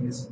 Yes.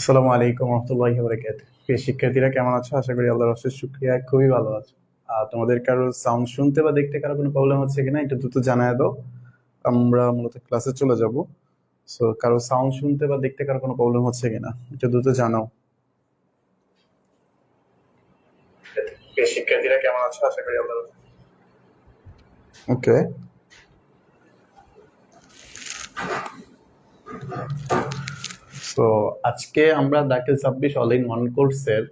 আসসালামু আলাইকুম রহমতুল্লাহি ওয়া বারাকাতুহু। প্রিয় শিক্ষার্থীরা কেমন আছো? আশা করি আল্লাহর অশেষ শুকরিয়া খুবই ভালো আছো। তোমাদের কারো সাউন্ড শুনতে বা দেখতে কারো কোনো প্রবলেম হচ্ছে কিনা একটু দ্রুত জানায় দাও। আমরা মূলত ক্লাসে চলে যাব। সো কারো সাউন্ড শুনতে বা দেখতে কারো কোনো প্রবলেম হচ্ছে কিনা একটু দ্রুত জানাও। প্রিয় শিক্ষার্থীরা কেমন আছো? আশা করি আল্লাহর ওকে। সো আজকে আমরা দাখিল 26 অল ইন ওয়ান কোর্সের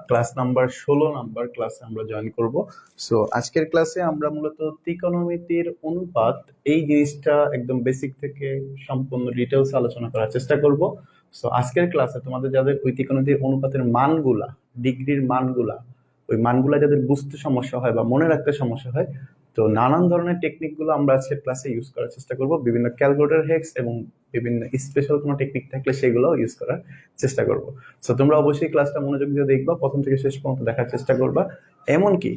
ক্লাস নাম্বার 16 নাম্বার ক্লাসে আমরা জয়েন করব। সো আজকের ক্লাসে আমরা মূলত ত্রিকোণমিতির অনুপাত এই জিনিসটা একদম বেসিক থেকে সম্পূর্ণ ডিটেইলস আলোচনা করার চেষ্টা করব। সো আজকের ক্লাসে তোমাদের যাদের ওই ত্রিকোণমিতির অনুপাতের মানগুলা, ডিগ্রির মানগুলা, ওই মানগুলা যাদের বুঝতে সমস্যা হয় বা মনে রাখতে সমস্যা হয়, তো নানান ধরনের টেকনিক গুলো আমরা আজকের ক্লাসে ইউজ করার চেষ্টা করব। বিভিন্ন ক্যালকুলেটর হ্যাকস এবং বিভিন্ন স্পেশাল কোনো টেকনিক থাকলে সেগুলো ইউজ করার চেষ্টা করব। সো তোমরা অবশ্যই ক্লাসটা মনোযোগ দিয়ে দেখবা, প্রথম থেকে শেষ পর্যন্ত দেখার চেষ্টা করবা, এমনকি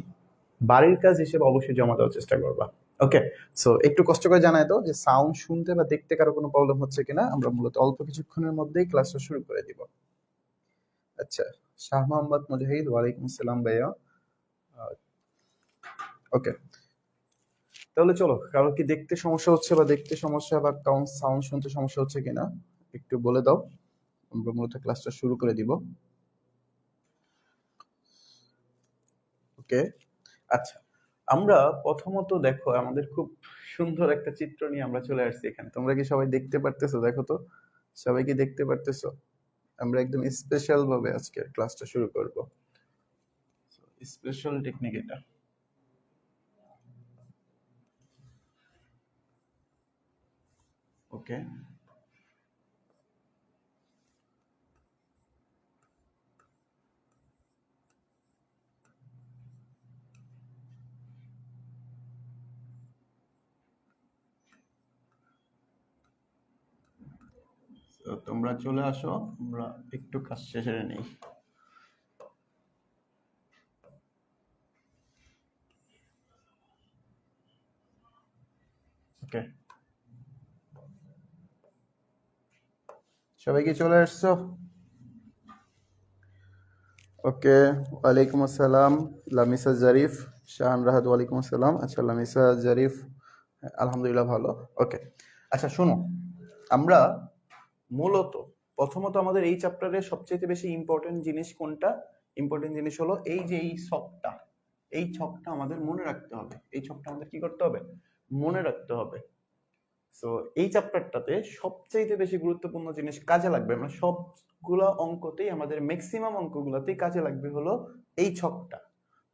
বাড়ির কাজ হিসেবে অবশ্যই জমা দেওয়ার চেষ্টা করবা। ওকে। সো একটু কষ্ট করে জানাই তো যে সাউন্ড শুনতে বা দেখতে কারো কোনো প্রবলেম হচ্ছে কিনা। আমরা মূলত অল্প কিছুক্ষণের মধ্যেই ক্লাসটা শুরু করে দিব। আচ্ছা, শাহ মোহাম্মদ মুজাহিদ, ওয়ালাইকুম আসসালাম ভাইয়া। ওকে, তাহলে চলো, কারো কি দেখতে সমস্যা হচ্ছে বা দেখতে সমস্যা বা সাউন্ড শুনতে সমস্যা হচ্ছে কিনা একটু বলে দাও, আমরা মূলত ক্লাসটা শুরু করে দিব। ওকে, আচ্ছা, আমরা প্রথমত দেখো আমাদের খুব সুন্দর একটা চিত্র নিয়ে আমরা চলে আসছি এখানে। তোমরা কি সবাই দেখতে পারতেছো? দেখো তো, সবাই কি দেখতে পারতেছো? আমরা একদম স্পেশাল ভাবে আজকে ক্লাসটা শুরু করব। স্পেশাল টেকনিক এটা। ওকে, তোমরা চলে আসো, আমরা একটু কাজ শেষে নেই। ওকে, সবাই কি চলে আসছো? ওকে, ওয়ালাইকুম আসসালাম লামিসা জারিফ, শাহান রাহাত, ওয়ালাইকুম আসসালাম। আচ্ছা, লামিসা জারিফ আলহামদুলিল্লাহ ভালো। ওকে, আচ্ছা শোনো, আমরা মূলত প্রথমত আমাদের এই চ্যাপ্টারের সবচেয়ে বেশি ইম্পর্টেন্ট জিনিস কোনটা? ইম্পর্টেন্ট জিনিস হলো এই যে এই ছকটা, এই ছকটা আমাদের মনে রাখতে হবে। এই ছকটা আমাদের কি করতে হবে? মনে রাখতে হবে। সো এই চ্যাপ্টারটাতে সবচেয়ে বেশি গুরুত্বপূর্ণ জিনিস কাজে লাগবে, মানে সবগুলা অঙ্কতেই আমাদের ম্যাক্সিমাম অঙ্কগুলোতেই কাজে লাগবে হলো এই ছকটা।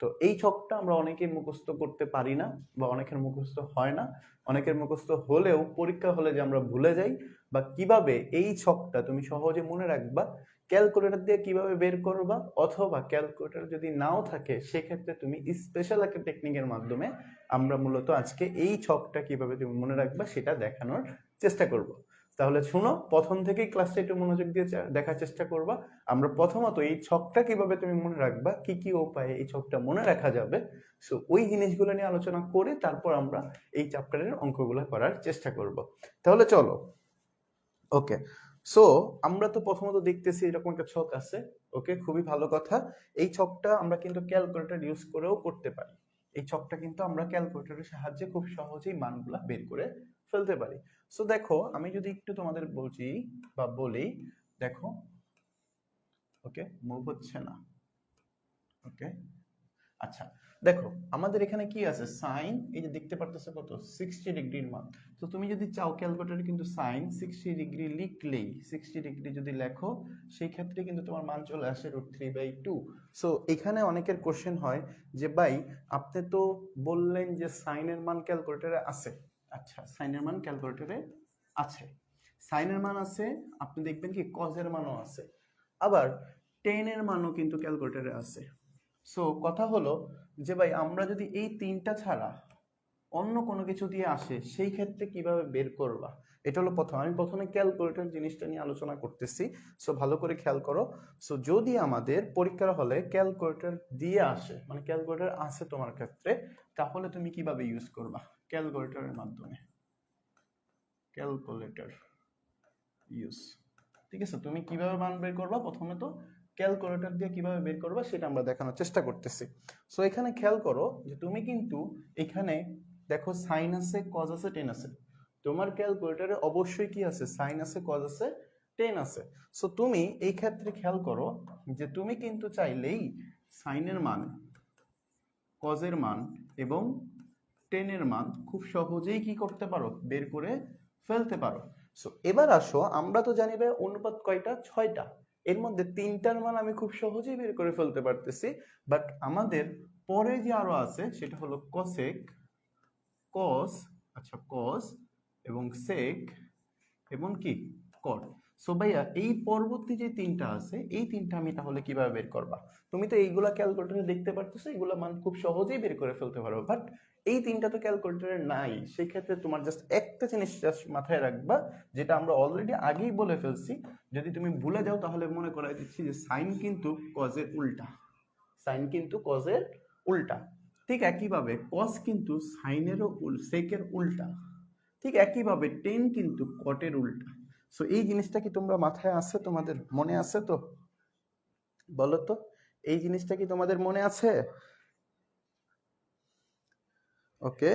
তো এই ছকটা আমরা অনেকেই মুখস্থ করতে পারি না বা অনেকের মুখস্থ হয় না। অনেকের মুখস্থ হলেও পরীক্ষা হলে যে আমরা ভুলে যাই, বা কিভাবে এই ছকটা তুমি সহজে মনে রাখবা, ক্যালকুলেটর দিয়ে কিভাবে বের করবা, অথবা ক্যালকুলেটর যদি নাও থাকে সেক্ষেত্রে তুমি স্পেশাল একটা টেকনিকের মাধ্যমে আমরা মূলত আজকে এই ছকটা কিভাবে তুমি মনে রাখবা সেটা দেখানোর চেষ্টা করব। তাহলে শুনো, প্রথম থেকেই ক্লাসটা একটু মনোযোগ দিয়ে দেখার চেষ্টা করবা। আমরা প্রথমত এই ছকটা কিভাবে তুমি মনে রাখবা, কি কি উপায়ে এই ছকটা মনে রাখা যাবে, সো ওই জিনিসগুলো নিয়ে আলোচনা করে তারপর আমরা এই চ্যাপ্টারের অঙ্কগুলো করার চেষ্টা করব। তাহলে চলো। ওকে, সো আমরা তো প্রথমত দেখতেছি এরকম একটা ছক আছে। ওকে, খুবই ভালো কথা। এই ছকটা আমরা কিন্তু ক্যালকুলেটর ইউজ করেও করতে পারি। এই ছকটা কিন্তু আমরা ক্যালকুলেটরের সাহায্যে খুব সহজেই মানগুলা বের করে ফেলতে পারি। সো দেখো, আমি যদি একটু তোমাদের বলছি বা বলি, দেখো, ওকে, মুভ হচ্ছে না। ওকে, আচ্ছা, দেখো আমাদের এখানে কি আছে, সাইন, এই যে দেখতে পারতেছো কত, 60 ডিগ্রির মান। তো তুমি যদি চাও ক্যালকুলেটরে কিন্তু সাইন 60 ডিগ্রি লিখলেই, 60 ডিগ্রি যদি লেখো, সেই ক্ষেত্রে কিন্তু তোমার মান চলে আসে √3/2। সো এখানে অনেকের কোশ্চেন হয় যে ভাই, আপনি তো বললেন যে সাইনের মান ক্যালকুলেটরে আছে। আচ্ছা, সাইনের মান ক্যালকুলেটরে আছে, সাইনের মান আছে, আপনি দেখবেন কি কজের মানও আছে, আবার টেনের মানও কিন্তু ক্যালকুলেটরে আছে। সো কথা হলো যে ভাই, আমরা যদি এই তিনটা ছাড়া অন্য কোনো কিছু দিয়ে আসে, সেই ক্ষেত্রে কিভাবে বের করবা, এটা হলো প্রথম। আমি প্রথমে ক্যালকুলেটর জিনিসটা নিয়ে আলোচনা করতেছি। সো ভালো করে খেয়াল করো। সো যদি আমাদের পরীক্ষার হলে ক্যালকুলেটর দিয়ে আসে, মানে ক্যালকুলেটর আছে তোমার ক্ষেত্রে, তাহলে তুমি কিভাবে ইউজ করবা, ক্যালকুলেটরের মাধ্যমে, ক্যালকুলেটর ইউজ, ঠিক আছে। তুমি কিভাবে মান বের করবা, প্রথমে তো ক্যালকুলেটর দিয়ে কিভাবে বের করবা সেটা আমরা দেখানোর চেষ্টা করতেছি। সো এখানে খেয়াল করো যে তুমি কিন্তু এখানে দেখো সাইন আছে, কজ আছে, টেন আছে। তোমার ক্যালকুলেটরে অবশ্যই কি আছে, সাইন আছে, কজ আছে, টেন আছে। সো তুমি এই ক্ষেত্রে খেয়াল করো যে তুমি কিন্তু চাইলেই সাইনের মান, কজের মান এবং টেনের মান খুব সহজেই কি করতে পারো, বের করে ফেলতে পারো। সো এবার আসো, আমরা তো জানি ভাই অনুপাত কয়টা, 6টা। এর মধ্যে 3টার মান আমি খুব সহজেই বের করে ফেলতে পারতেছি। বাট আমাদের পরে যে আরো আছে সেটা হলো কসেক, কস, আচ্ছা কস এবং সেক এবং কি কট। সো ভাইয়া, এই পরবর্তী যে তিনটা আছে, এই তিনটা আমি তাহলে কিভাবে বের করবা? তুমি তো এইগুলা ক্যালকুলেটরে দেখতে পারতেছো, এইগুলা মান খুব সহজেই বের করে ফেলতে পারো। বাট এই তিনটা তো ক্যালকুলেটরে নাই, সেই ক্ষেত্রে তোমার জাস্ট একটা জিনিস জাস্ট মাথায় রাখবা, যেটা আমরা অলরেডি আগেই বলে ফেলছি। যদি তুমি ভুলে যাও তাহলে মনে করাই দিচ্ছি যে সাইন কিন্তু কজের উল্টা, সাইন কিন্তু কজের উল্টা। ঠিক একইভাবে কস কিন্তু সাইনেরও সেকের উল্টা। ঠিক একইভাবে টেন কিন্তু কটের উল্টা। সো এই জিনিসটা কি তোমরা মাথায় আছে, তোমাদের মনে আছে তো? বলো তো, এই জিনিসটা কি তোমাদের মনে আছে? ওকে,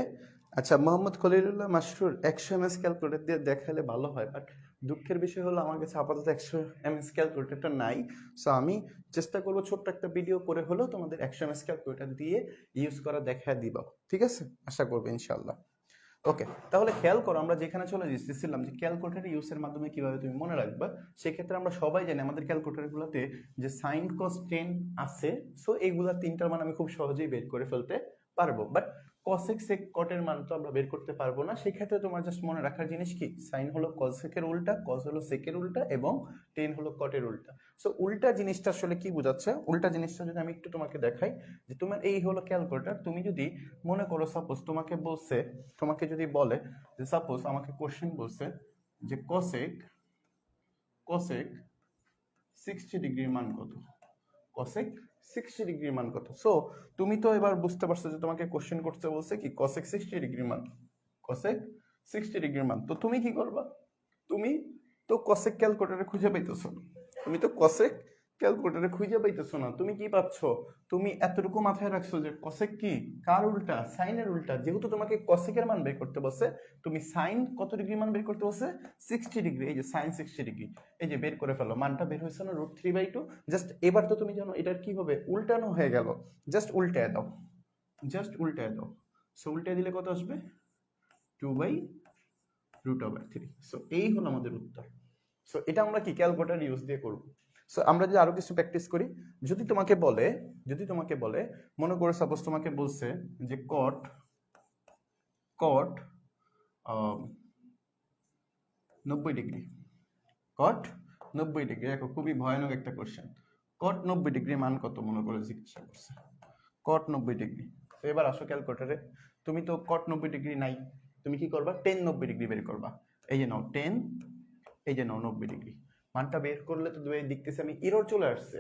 আচ্ছা, মোহাম্মদ খলিলুল্লাহ মাসরুর 100 mS ক্যালকুলেটর দিয়ে দেখালে ভালো হয়, বাট দুঃখের বিষয় হলো আমার কাছে আপাতত 100 mS ক্যালকুলেটরটা নাই। সো আমি চেষ্টা করবো ছোট্ট একটা ভিডিও করে হলেও তোমাদের 100 mS ক্যালকুলেটর দিয়ে ইউজ করা দেখা দিব, ঠিক আছে? আশা করবো ইনশাল্লাহ। ওকে, তাহলে খেয়াল করো, আমরা যেখানে চলে এসেছিলাম যে ক্যালকুলেটর ইউজের মাধ্যমে কিভাবে তুমি মনে রাখবা। সেক্ষেত্রে আমরা সবাই জানি আমাদের ক্যালকুলেটর গুলোতে যে সাইন কস টেন আছে। সো এইগুলা তিনটার মান আমি খুব সহজেই বের করে ফেলতে পারবো। বাট কসেক সেক কটের মান তো আমরা বের করতে পারবো না। সেক্ষেত্রে তোমার জাস্ট মনে রাখার জিনিস কি, সাইন হলো কসেকের উল্টা, কস হলো সেকের উল্টা এবং টেন হলো কটের উল্টা। সো উল্টা জিনিসটা আসলে কি বোঝাচ্ছে, উল্টা জিনিসটা যদি আমি একটু তোমাকে দেখাই, যে তোমার এই হলো ক্যালকুলেটর, তুমি যদি মনে করো সাপোজ তোমাকে বলছে, তোমাকে যদি বলে যে সাপোজ আমাকে কোশ্চেন বলছে যে কসেক, কসেক 60 ডিগ্রির মান কত, কসেক 60 ডিগ্রির মান কত। সো তুমি তো এবার বুঝতে পারছো যে তোমাকে কোশ্চেন করতে বলছে কি কসেক 60 ডিগ্রির মান, কসেক 60 ডিগ্রির মান। তো তুমি কি করবা, তুমি তো কসেক ক্যালকুলেটরে খুঁজে পাইতেছো না, তুমি তো কসেক ক্যালকুলেটরে খুঁজে পাইতেছো না। তুমি কি পাচ্ছ, তুমি এতটুকু মাথায় রাখছো যে কসেক কি, কার উল্টা, সাইনের উল্টা। যেহেতু তোমাকে কসেকের মান বের করতে বলছে, তুমি সাইন কত ডিগ্রি মান বের করতে বলছে, 60 ডিগ্রি, এই যে সাইন 60 ডিগ্রি, এই যে বের করে ফেলো, মানটা বের হয়েছে না √3/2। জাস্ট এবার তো তুমি জানো এটার কি হবে, উল্টানো হয়ে গেল। জাস্ট উল্টায় দাও, জাস্ট উল্টায় দাও। সো উল্টায় দিলে কত আসবে, 2/√3। সো এই হলো আমাদের উত্তর। সো এটা আমরা কি ক্যালকুলেটর ইউজ দিয়ে করব। সো আমরা যদি আরো কিছু প্র্যাকটিস করি, যদি তোমাকে বলে, যদি তোমাকে বলে, মনে করো সাপোজ তোমাকে বলছে যে কট, কট 90 ডিগ্রি, কট 90 ডিগ্রি, দেখো খুবই ভয়ানক একটা কোশ্চেন। কট 90 ডিগ্রি মান কত মনে করে জিজ্ঞাসা করছে, কট 90 ডিগ্রি। তো এবার আসো ক্যালকুলেটরে, তুমি তো কট 90 ডিগ্রি নাই, তুমি কি করবা, টেন 90 ডিগ্রি বের করবা। এই যে নাও টেন, এই যে নাও 90 ডিগ্রি। মানটা বের করলে তো দেখতেছি আমি ইরর চলে আসছে।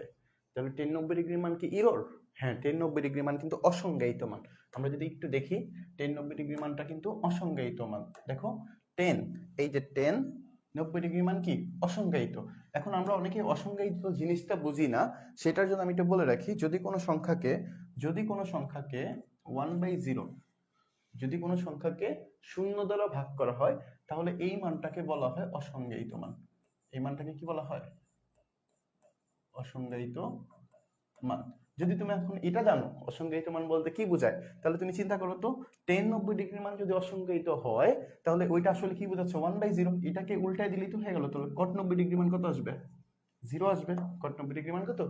তাহলে টেন 90 ডিগ্রির মান কি ইরর? হ্যাঁ, টেন 90 ডিগ্রি মান কিন্তু অসংজ্ঞায়িত মান। আমরা যদি একটু দেখি, টেন 90 ডিগ্রি মানটা কিন্তু অসংজ্ঞায়িত মান। দেখো টেন, এই যে টেন, 90 ডিগ্রি মান কি অসংজ্ঞায়িত। এখন আমরা অনেকে অসংজ্ঞায়িত জিনিসটা বুঝি না, সেটার জন্য আমি এটা বলে রাখি, যদি কোনো সংখ্যাকে 1/0, যদি কোনো সংখ্যাকে 0 দ্বারা ভাগ করা হয় তাহলে এই মানটাকে বলা হয় অসংজ্ঞায়িত মান। এই মানটাকে কি বলা হয়? অসংজ্ঞায়িত মান। যদি তুমি এখন এটা জানো অসংজ্ঞায়িত মান বলতে কি বোঝায়, তাহলে তুমি চিন্তা করো তো, 90 ডিগ্রি মান যদি অসংজ্ঞায়িত হয় তাহলে ওইটা আসলে কি বোঝাচ্ছে? 1/0। এটাকে উল্টায় দিলেই তো হয়ে গেল। তাহলে cot 90 ডিগ্রি মান কত আসবে? 0 আসবে। cot 90 ডিগ্রি মান কত?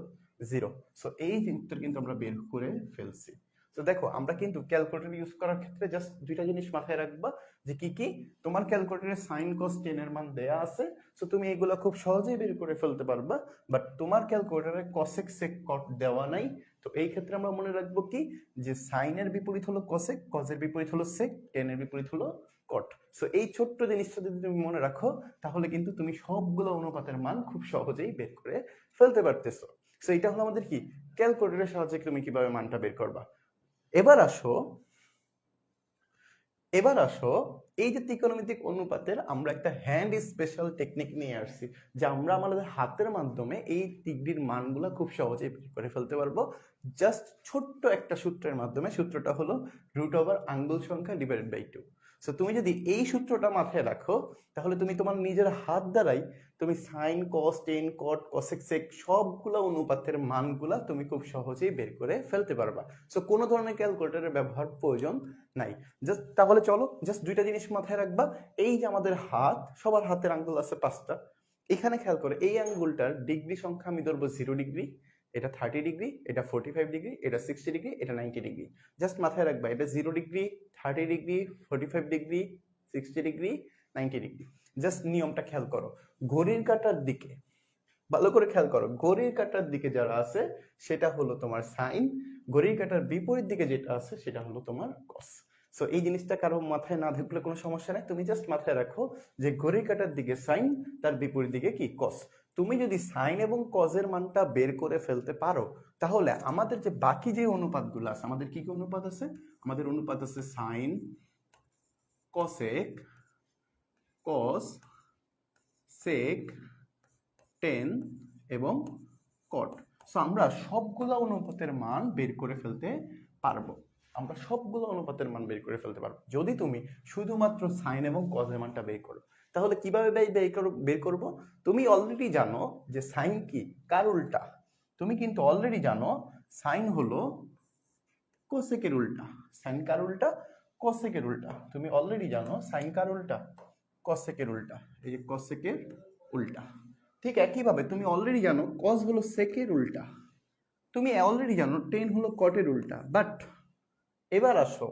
0। সো এই উত্তর কিন্তু আমরা বের করে ফেলছি। তো দেখো, আমরা কিন্তু ক্যালকুলেটর ইউজ করার ক্ষেত্রে জাস্ট দুইটা জিনিস মাথায় রাখবা, যে কি কি। তোমার ক্যালকুলেটরে sin cos tan এর মান দেয়া আছে, সো তুমি এগুলো খুব সহজেই বের করে ফেলতে পারবা। বাট তোমার ক্যালকুলেটরে cosec sec cot দেওয়া নাই। তো এই ক্ষেত্রে আমরা মনে রাখবো কি, যে sin এর বিপরীত হলো cosec, cos এর বিপরীত হলো sec, tan এর বিপরীত হলো cot। সো এই ছোট্ট জিনিসটা যদি তুমি মনে রাখো তাহলে কিন্তু তুমি সবগুলো অনুপাতের মান খুব সহজেই বের করে ফেলতে পারতেছো। সো এটা হলো আমাদের কি, ক্যালকুলেটরের সাহায্যে তুমি কিভাবে মানটা বের করবা। এবার আসো, এই যে ত্রিকোণমিতিক অনুপাতের আমরা একটা হ্যান্ড স্পেশাল টেকনিক নিয়ে আসছি, যে আমরা আমাদের হাতের মাধ্যমে এই ডিগ্রির মানগুলা খুব সহজেই বের করে ফেলতে পারবো, জাস্ট ছোট্ট একটা সূত্রের মাধ্যমে। সূত্রটা হলো √ আঙ্গুল সংখ্যা ডিভাইডেড বাই 2। সো তুমি যদি এই সূত্রটা মাথায় রাখো তাহলে তুমি তোমার নিজের হাত দ্বারাই তুমি sine cos tan cot cosec sec সবগুলা অনুপাতের মানগুলা তুমি খুব সহজেই বের করে ফেলতে পারবা। সো কোনো ধরনের ক্যালকুলেটরের ব্যবহার প্রয়োজন নাই। জাস্ট তাহলে চলো, জাস্ট দুইটা জিনিস মাথায় রাখবা। এই যে আমাদের হাত, সবার হাতের আঙ্গুল আছে 5টা। এখানে খেয়াল করে, এই আঙ্গুলটার ডিগ্রি সংখ্যা আমি ধরবো 0 ডিগ্রি, এটা 30 ডিগ্রি, এটা 45 ডিগ্রি, এটা 60 ডিগ্রি, এটা 90 ডিগ্রি। জাস্ট মাথায় রাখবা, এটা 0 degree, 30 degree, 45 degree, 60 degree, 90 degree. Just নিয়মটা খেয়াল করো, ঘড়ির কাঁটার দিকে, ভালো করে খেয়াল করো, ঘড়ির কাঁটার দিকে যারা আছে সেটা হলো তোমার সাইন, ঘড়ির কাঁটার বিপরীত দিকে যেটা আছে সেটা হলো তোমার কস। সো এই জিনিসটা কারো মাথায় না ঢুকলে কোনো সমস্যা নেই, তুমি জাস্ট মাথায় রাখো যে ঘড়ির কাঁটার দিকে সাইন, তার বিপরীত দিকে কি কস। তুমি যদি সাইন এবং কজের মানটা বের করে ফেলতে পারো তাহলে আমাদের যে বাকি যে অনুপাতগুলো আছে, আমাদের কি কি অনুপাত আছে? আমাদের অনুপাত আছে সাইন, কসেক, কস, সেক, টেন এবং কট। সো আমরা সবগুলো অনুপাতের মান বের করে ফেলতে পারবো। আমরা সবগুলো অনুপাতের মান বের করে ফেলতে পারবো যদি তুমি শুধুমাত্র সাইন এবং কজের মানটা বের করো। তাহলে কিভাবে বের করবো? তুমি অলরেডি জানো যে সাইন কি, কার উল্টা। তুমি কিন্তু অলরেডি জানো সাইন হলো কোসেকের উল্টা। সাইন কার উল্টা? কোসেকের উল্টা। তুমি অলরেডি জানো সাইন কার উল্টা? কোসেকের উল্টা। এই যে কোসেকের উল্টা। ঠিক একইভাবে তুমি অলরেডি জানো কস হলো সেকের উল্টা। তুমি অলরেডি জানো টেন হলো কটের উল্টা। বাট এবার আসো,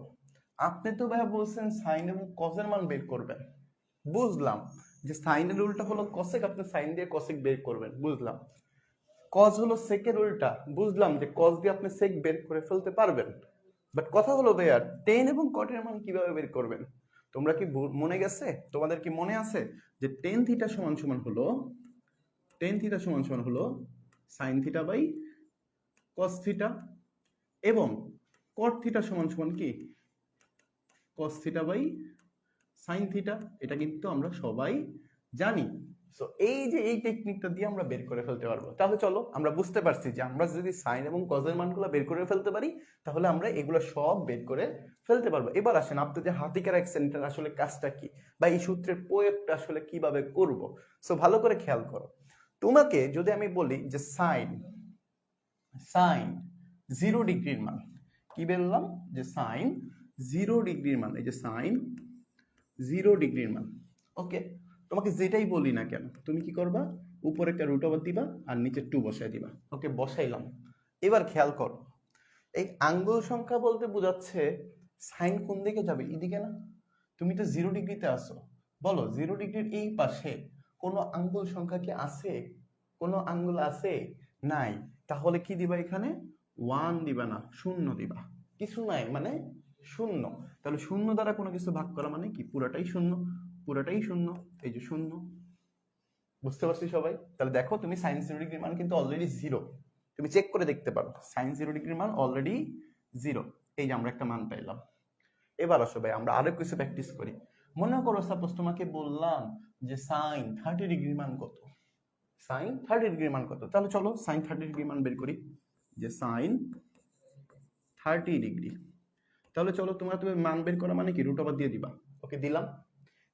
আপনি তো ভাই বলছেন সাইন এবং কসের মান বের করবেন, বুঝলাম যে সাইনের উল্টা হলো কসেক, আপনি সাইন দিয়ে কসেক বের করবেন, বুঝলাম। কস হলো সেকের উল্টা, বুঝলাম যে কস দিয়ে আপনি সেক বের করে ফেলতে পারবেন। বাট কথা হলো ভাইয়া, টেন এবং কটের মান কিভাবে বের করবেন? তোমরা কি মনে গেছে? তোমাদের কি মনে আছে যে টেন থিটা সমান সমান হলো sine theta by cos theta, এবং কট থিটা সমান সমান কি cos theta by sine theta. এটা কিন্তু আমরা সবাই জানি। সো এই যে এই টেকনিকটা দিয়ে আমরা বের করে ফেলতে পারবো। তাহলে চলো, আমরা বুঝতে পারছি যে আমরা যদি সাইন এবং কজের মানগুলো বের করে ফেলতে পারি তাহলে আমরা এগুলো সব বের করে ফেলতে পারবো। এবার আসেন, আপনাদের হাতিকার অ্যাকসেন্টের আসলে কাজটা কি, বা এই সূত্রের প্রয়োগটা আসলে কিভাবে করব। সো ভালো করে খেয়াল করো, তোমাকে যদি আমি বলি যে সাইন 0 ডিগ্রির মান, কি বললাম? যে সাইন 0 ডিগ্রির মান, এই যে সাইন 0 ডিগ্রির মান। ওকে, তোমাকে যেটাই বলি না কেন তুমি কি করবা? উপরে একটা √ দিবা আর নিচে 2 বসাই দিবা। ওকে, বসাইলাম। এবার খেয়াল করো, এই আঙ্গুল সংখ্যা বলতে বোঝাচ্ছে সাইন কোন দিকে যাবে? এদিকে না? তুমি তো 0 ডিগ্রিতে আসো, বলো 0 ডিগ্রির এই পাশে কোনো আঙ্গুল সংখ্যা কি আছে? কোনো আঙ্গুল আছে? নাই। তাহলে কি দিবা? এখানে 1 দিবা না, 0 দিবা। কিছু নাই মানে 0। তাহলে 0 দ্বারা কোনো কিছু ভাগ করা মানে কি? পুরাটাই 0, পুরাটাই 0। এই যে 0। বুঝতে পারছি সবাই? তাহলে দেখো, তুমি সাইন 0 ডিগ্রির মান কিন্তু অলরেডি 0। তুমি চেক করে দেখতে পারো, সাইন 0 ডিগ্রির মান অলরেডি 0। এই যে আমরা একটা মান পাইলাম। এবার আসো ভাই, আমরা আরো কিছু প্র্যাকটিস করি। মনে করো সাপোজ তোমাকে বললাম যে সাইন 30 ডিগ্রি মান কত, সাইন 30 ডিগ্রি মান কত, তাহলে চলো সাইন 30 ডিগ্রি মান বের করি, যে সাইন 30 ডিগ্রি। তাহলে চলো তুমি মান বের করা মানে কি, রুট ওভার দিয়ে দিবা। ওকে, দিলাম,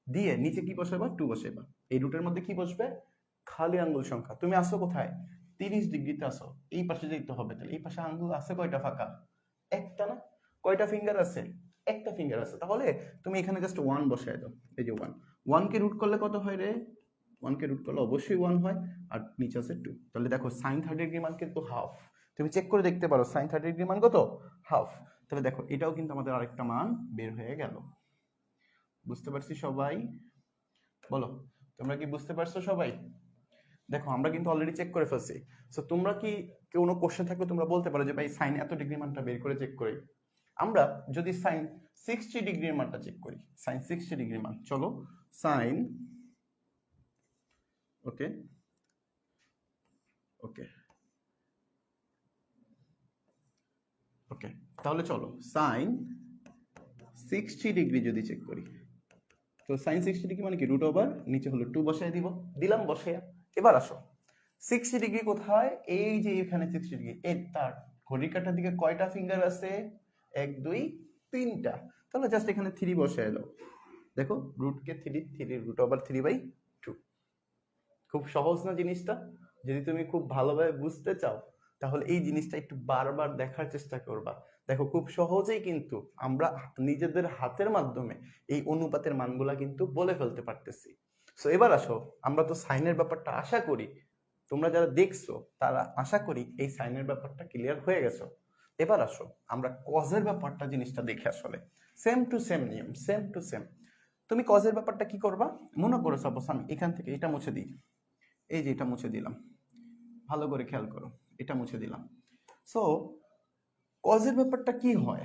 দিয়ে নিচে কি বসাবা, 2 বসাইবা। এই রুটের মধ্যে কি বসবে, খালি আঙ্গুল সংখ্যা। তুমি আসো কোথায়, 30 ডিগ্রিতে আসো, এই পাশে যেতে হবে। তাহলে এই পাশে আঙ্গুল আছে কয়টা ফাঁকা, একটা না? কয়টা ফিঙ্গার আছে, একটা ফিঙ্গার আছে। তাহলে তুমি এখানে জাস্ট 1 বসায় দাও। এই যে 1 কে রুট করলে কত হয় রে, 1 কে রুট করলে অবশ্যই 1 হয়, আর নিচে আছে 2। তাহলে দেখো সাইন 30 ডিগ্রি মান কিন্তু হাফ। তুমি চেক করে দেখতে পারো সাইন 30 ডিগ্রি মান কত, হাফ। তাহলে দেখো এটাও কিন্তু আমাদের আরেকটা মান বের হয়ে গেল। বুঝতে পারছি সবাই? বলো, তোমরা কি বুঝতে পারছো সবাই? দেখো আমরা কিন্তু অলরেডি চেক করে ফেলছি। সো তোমরা কি কোনো কোশ্চেন থাকলে তোমরা বলতে পারো যে ভাই সাইন এত ডিগ্রি মানটা বের করে চেক করি। আমরা যদি সাইন 60 ডিগ্রির মানটা চেক করি, সাইন 60 ডিগ্রি মান, চলো সাইন, ওকে ওকে ওকে, তাহলে চলো সাইন 60 ডিগ্রি যদি চেক করি, তো সাইন 60 ডিগ্রি মানে কি, রুট ওভার, নিচে হলো 2 বসায় দিব, দিলাম বসাইয়া। এবার আসো 60 ডিগ্রি কোথায়, এই যে এখানে 60 ডিগ্রি, এর তার ঘড়ির কাঁটার দিকে কয়টা ফিঙ্গার আছে, 1 2 3টা। তাহলে জাস্ট এখানে 3 বসায় দাও। দেখো রুটকে 3 রুট ওভার 3/2। খুব সহজ না জিনিসটা? যদি তুমি খুব ভালোভাবে বুঝতে চাও তাহলে এই জিনিসটা একটু বারবার দেখার চেষ্টা করবা। দেখো খুব সহজেই কিন্তু আমরা নিজেদের হাতের মাধ্যমে এই অনুপাতের মানগুলা কিন্তু বলে ফেলতে পারতেছি। সো এবার আসো, আমরা তো সাইনের ব্যাপারটা আশা করি তোমরা যারা দেখছো তারা আশা করি এই সাইনের ব্যাপারটা ক্লিয়ার হয়ে গেছো। এবার আসো আমরা কজের ব্যাপারটা জিনিসটা দেখে, আসলে সেম টু সেম নিয়ম, সেম টু সেম। তুমি কজের ব্যাপারটা কি করবা, মনে করো সাপোজ আমি এখান থেকে এটা মুছে দিই, এই যে এটা মুছে দিলাম, ভালো করে খেয়াল করো, এটা মুছে দিলাম। সো কজের ব্যাপারটা কি হয়,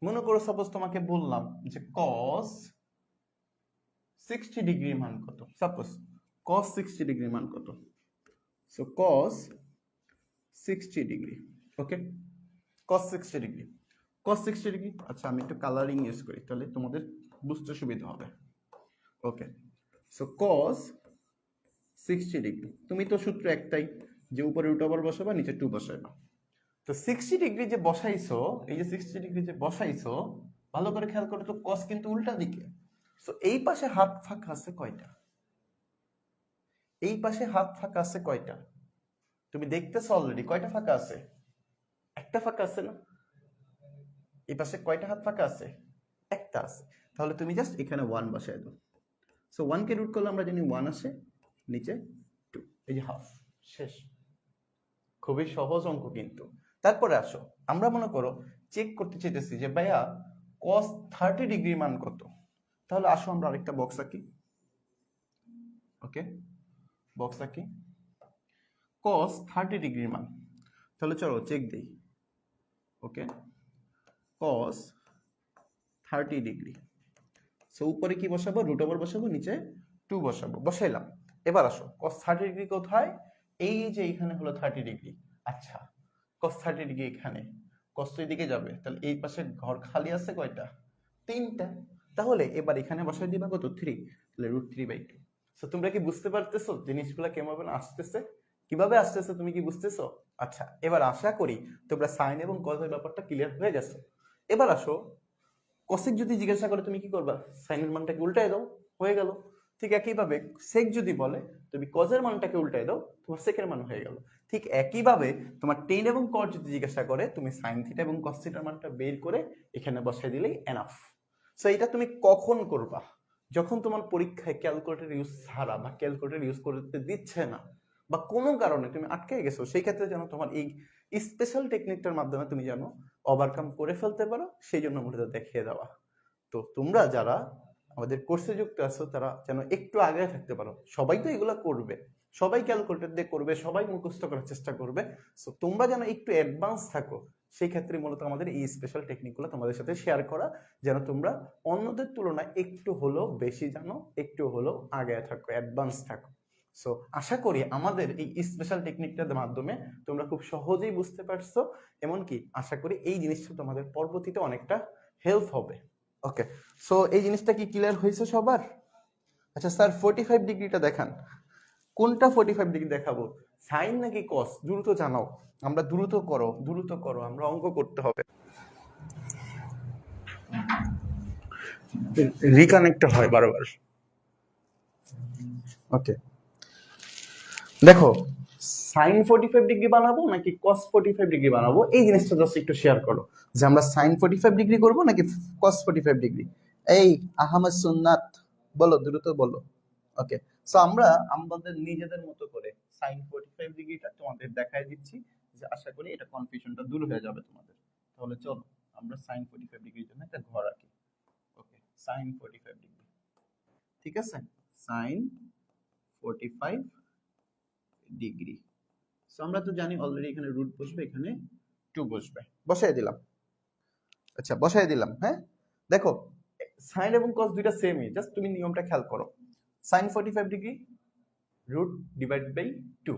মনে করো সাপোজ তোমাকে বললাম যে কজ 60 ডিগ্রি মান কত, সাপোজ কজ 60 ডিগ্রি মান কত। সো কজ 60 ডিগ্রি, ওকে, কজ 60 ডিগ্রি, কজ 60 ডিগ্রি। আচ্ছা আমি একটু কালারিং ইউজ করি তাহলে তোমাদের বুঝতে সুবিধা হবে। ওকে, সো কজ 60 ডিগ্রি, তুমি তো সূত্র একটাই যে উপরে রুট ওভার বসাবা, নিচে 2 বসাবা। তো 60 ডিগ্রি যে বসাইছো, এই যে 60 ডিগ্রি যে বসাইছো, ভালো করে খেয়াল করো তো কস কিন্তু উল্টা দিকে। সো এই পাশে হাত ফাঁকা আছে কয়টা, এই পাশে হাত ফাঁকা আছে কয়টা, তুমি দেখতেছো অলরেডি কয়টা ফাঁকা আছে, একটা ফাঁকা আছে না? এই পাশে কয়টা হাত ফাঁকা আছে, একটা আছে। তাহলে তুমি জাস্ট এখানে 1 বসায় দাও। সো 1 কে রুট করলে আমরা জানি 1 আসে, নিচে 2, এই যে হাফ, শেষ। খুবই সহজ অঙ্ক কিন্তু। তারপরে আসো আমরা মনে করো চেক করতে চাইতেছি যে ভাইয়া cos 30 ডিগ্রি মান কত। তাহলে আসো আমরা আরেকটা বক্স আঁকি, ওকে, বক্স আঁকি cos 30 ডিগ্রির মান। তাহলে চলো চেক দেই, ওকে, cos 30 ডিগ্রি। সো উপরে কি বসাবো, রুট ওভার বসাবো, নিচে 2 বসাবো, বসাইলাম। এবার আসো cos 30 ডিগ্রি কোথায়, এই যে এখানে হলো 30 ডিগ্রি। আচ্ছা cos 30 ডিগ্রি এখানে, cos তো এদিকে যাবে, তাহলে এই পাশে ঘর খালি আছে কয়টা, 3টা। তাহলে এবার এখানে বসাই দিবা কত, 3, তাহলে √3/2। সো তোমরা কি বুঝতে পারতেছো জিনিসগুলো কেমন আসতেছে, কিভাবে আসতেছে, তুমি কি বুঝতেছো? আচ্ছা এবার আশা করি তোমরা সাইন এবং কজের ব্যাপারটা ক্লিয়ার হয়ে গেছে। এবার আসো কসেক যদি জিজ্ঞাসা করে তুমি কি করবা, সাইনের মানটাকে উল্টায় দাও, হয়ে গেল। ঠিক একইভাবে সেক যদি বলে তুমি কজের মানটাকে উল্টায় দাও, তোমার সেকের মান হয়ে গেল। ঠিক একইভাবে তোমার টেন এবং কট যদি জিজ্ঞাসা করে তুমি সাইন থিটা এবং কস থিটার মানটা বের করে এখানে বসাই দিলেই এনাফ। সো এটা তুমি কখন করবা, যখন তোমার পরীক্ষায় ক্যালকুলেটর ইউজ ছাড়া বা ক্যালকুলেটর ইউজ করতে দিচ্ছে না, বা কোনো কারণে তুমি আটকে গেছো, সেই ক্ষেত্রে যেন তোমার এই স্পেশাল টেকনিকটার মাধ্যমে তুমি যেন ওভারকাম করে ফেলতে পারো, সেই জন্য মূলত দেখিয়ে দেওয়া। তো তোমরা যারা আমাদের কোর্সে যুক্ত আছো তারা যেন একটু আগে থাকতে পারো। সবাই তো এগুলা করবে, সবাই ক্যালকুলেটর দিয়ে করবে, সবাই মুখস্থ করার চেষ্টা করবে। সো তোমরা যেন একটু অ্যাডভান্স থাকো, সেই ক্ষেত্রে মূলত আমাদের এই স্পেশাল টেকনিকগুলো তোমাদের সাথে শেয়ার করা, যেন তোমরা অন্যদের তুলনায় একটু হলেও বেশি জানো, একটু হলেও আগে থাকো, অ্যাডভান্স থাকো। সো আশা করি আমাদের এই স্পেশাল টেকনিকটার মাধ্যমে তোমরা খুব সহজেই বুঝতে পারছো, এমনকি আশা করি এই জিনিসটা তোমাদের পরবর্তীতে অনেকটা হেল্প হবে। ওকে, সো এই জিনিসটা কি ক্লিয়ার হয়েছে সবার? আচ্ছা স্যার 45 ডিগ্রিটা দেখান, কোনটা 45 ডিগ্রি দেখাবো, সাইন নাকি কস? দ্রুত জানাও, আমরা দ্রুত করো, দ্রুত করো, আমরা অঙ্ক করতে হবে। রিকানেক্ট হয় বারবার। ওকে দেখো, সাইন 45 ডিগ্রি বানাবো নাকি কস 45 ডিগ্রি বানাবো, এই জিনিসটা জাস্ট একটু শেয়ার করো যে আমরা সাইন 45 ডিগ্রি করবো নাকি কস 45 ডিগ্রি। এই আহমদ সুন্নাত বলো, দ্রুত বলো। ওকে, সো আমরা আমাদের নিজেদের মতো করে সাইন 45 ডিগ্রিটা তোমাদের দেখাই দিচ্ছি, যে আশা করি এটা কনফিউশনটা দূর হয়ে যাবে তোমাদের। তাহলে চলো আমরা সাইন 45 ডিগ্রির জন্য একটা ঘর আঁকি। ওকে, সাইন 45 ডিগ্রি, ঠিক আছে, সাইন 45 ডিগ্রি। সো আমরা তো জানি অলরেডি এখানে রুট বসবে, এখানে 2 বসবে, বসাই দিলাম। আচ্ছা বসাই দিলাম, হ্যাঁ দেখো সাইন এবং কস দুইটা সেমই, জাস্ট তুমি নিয়মটা খেয়াল করো। Sine 45 degree root divide by 2।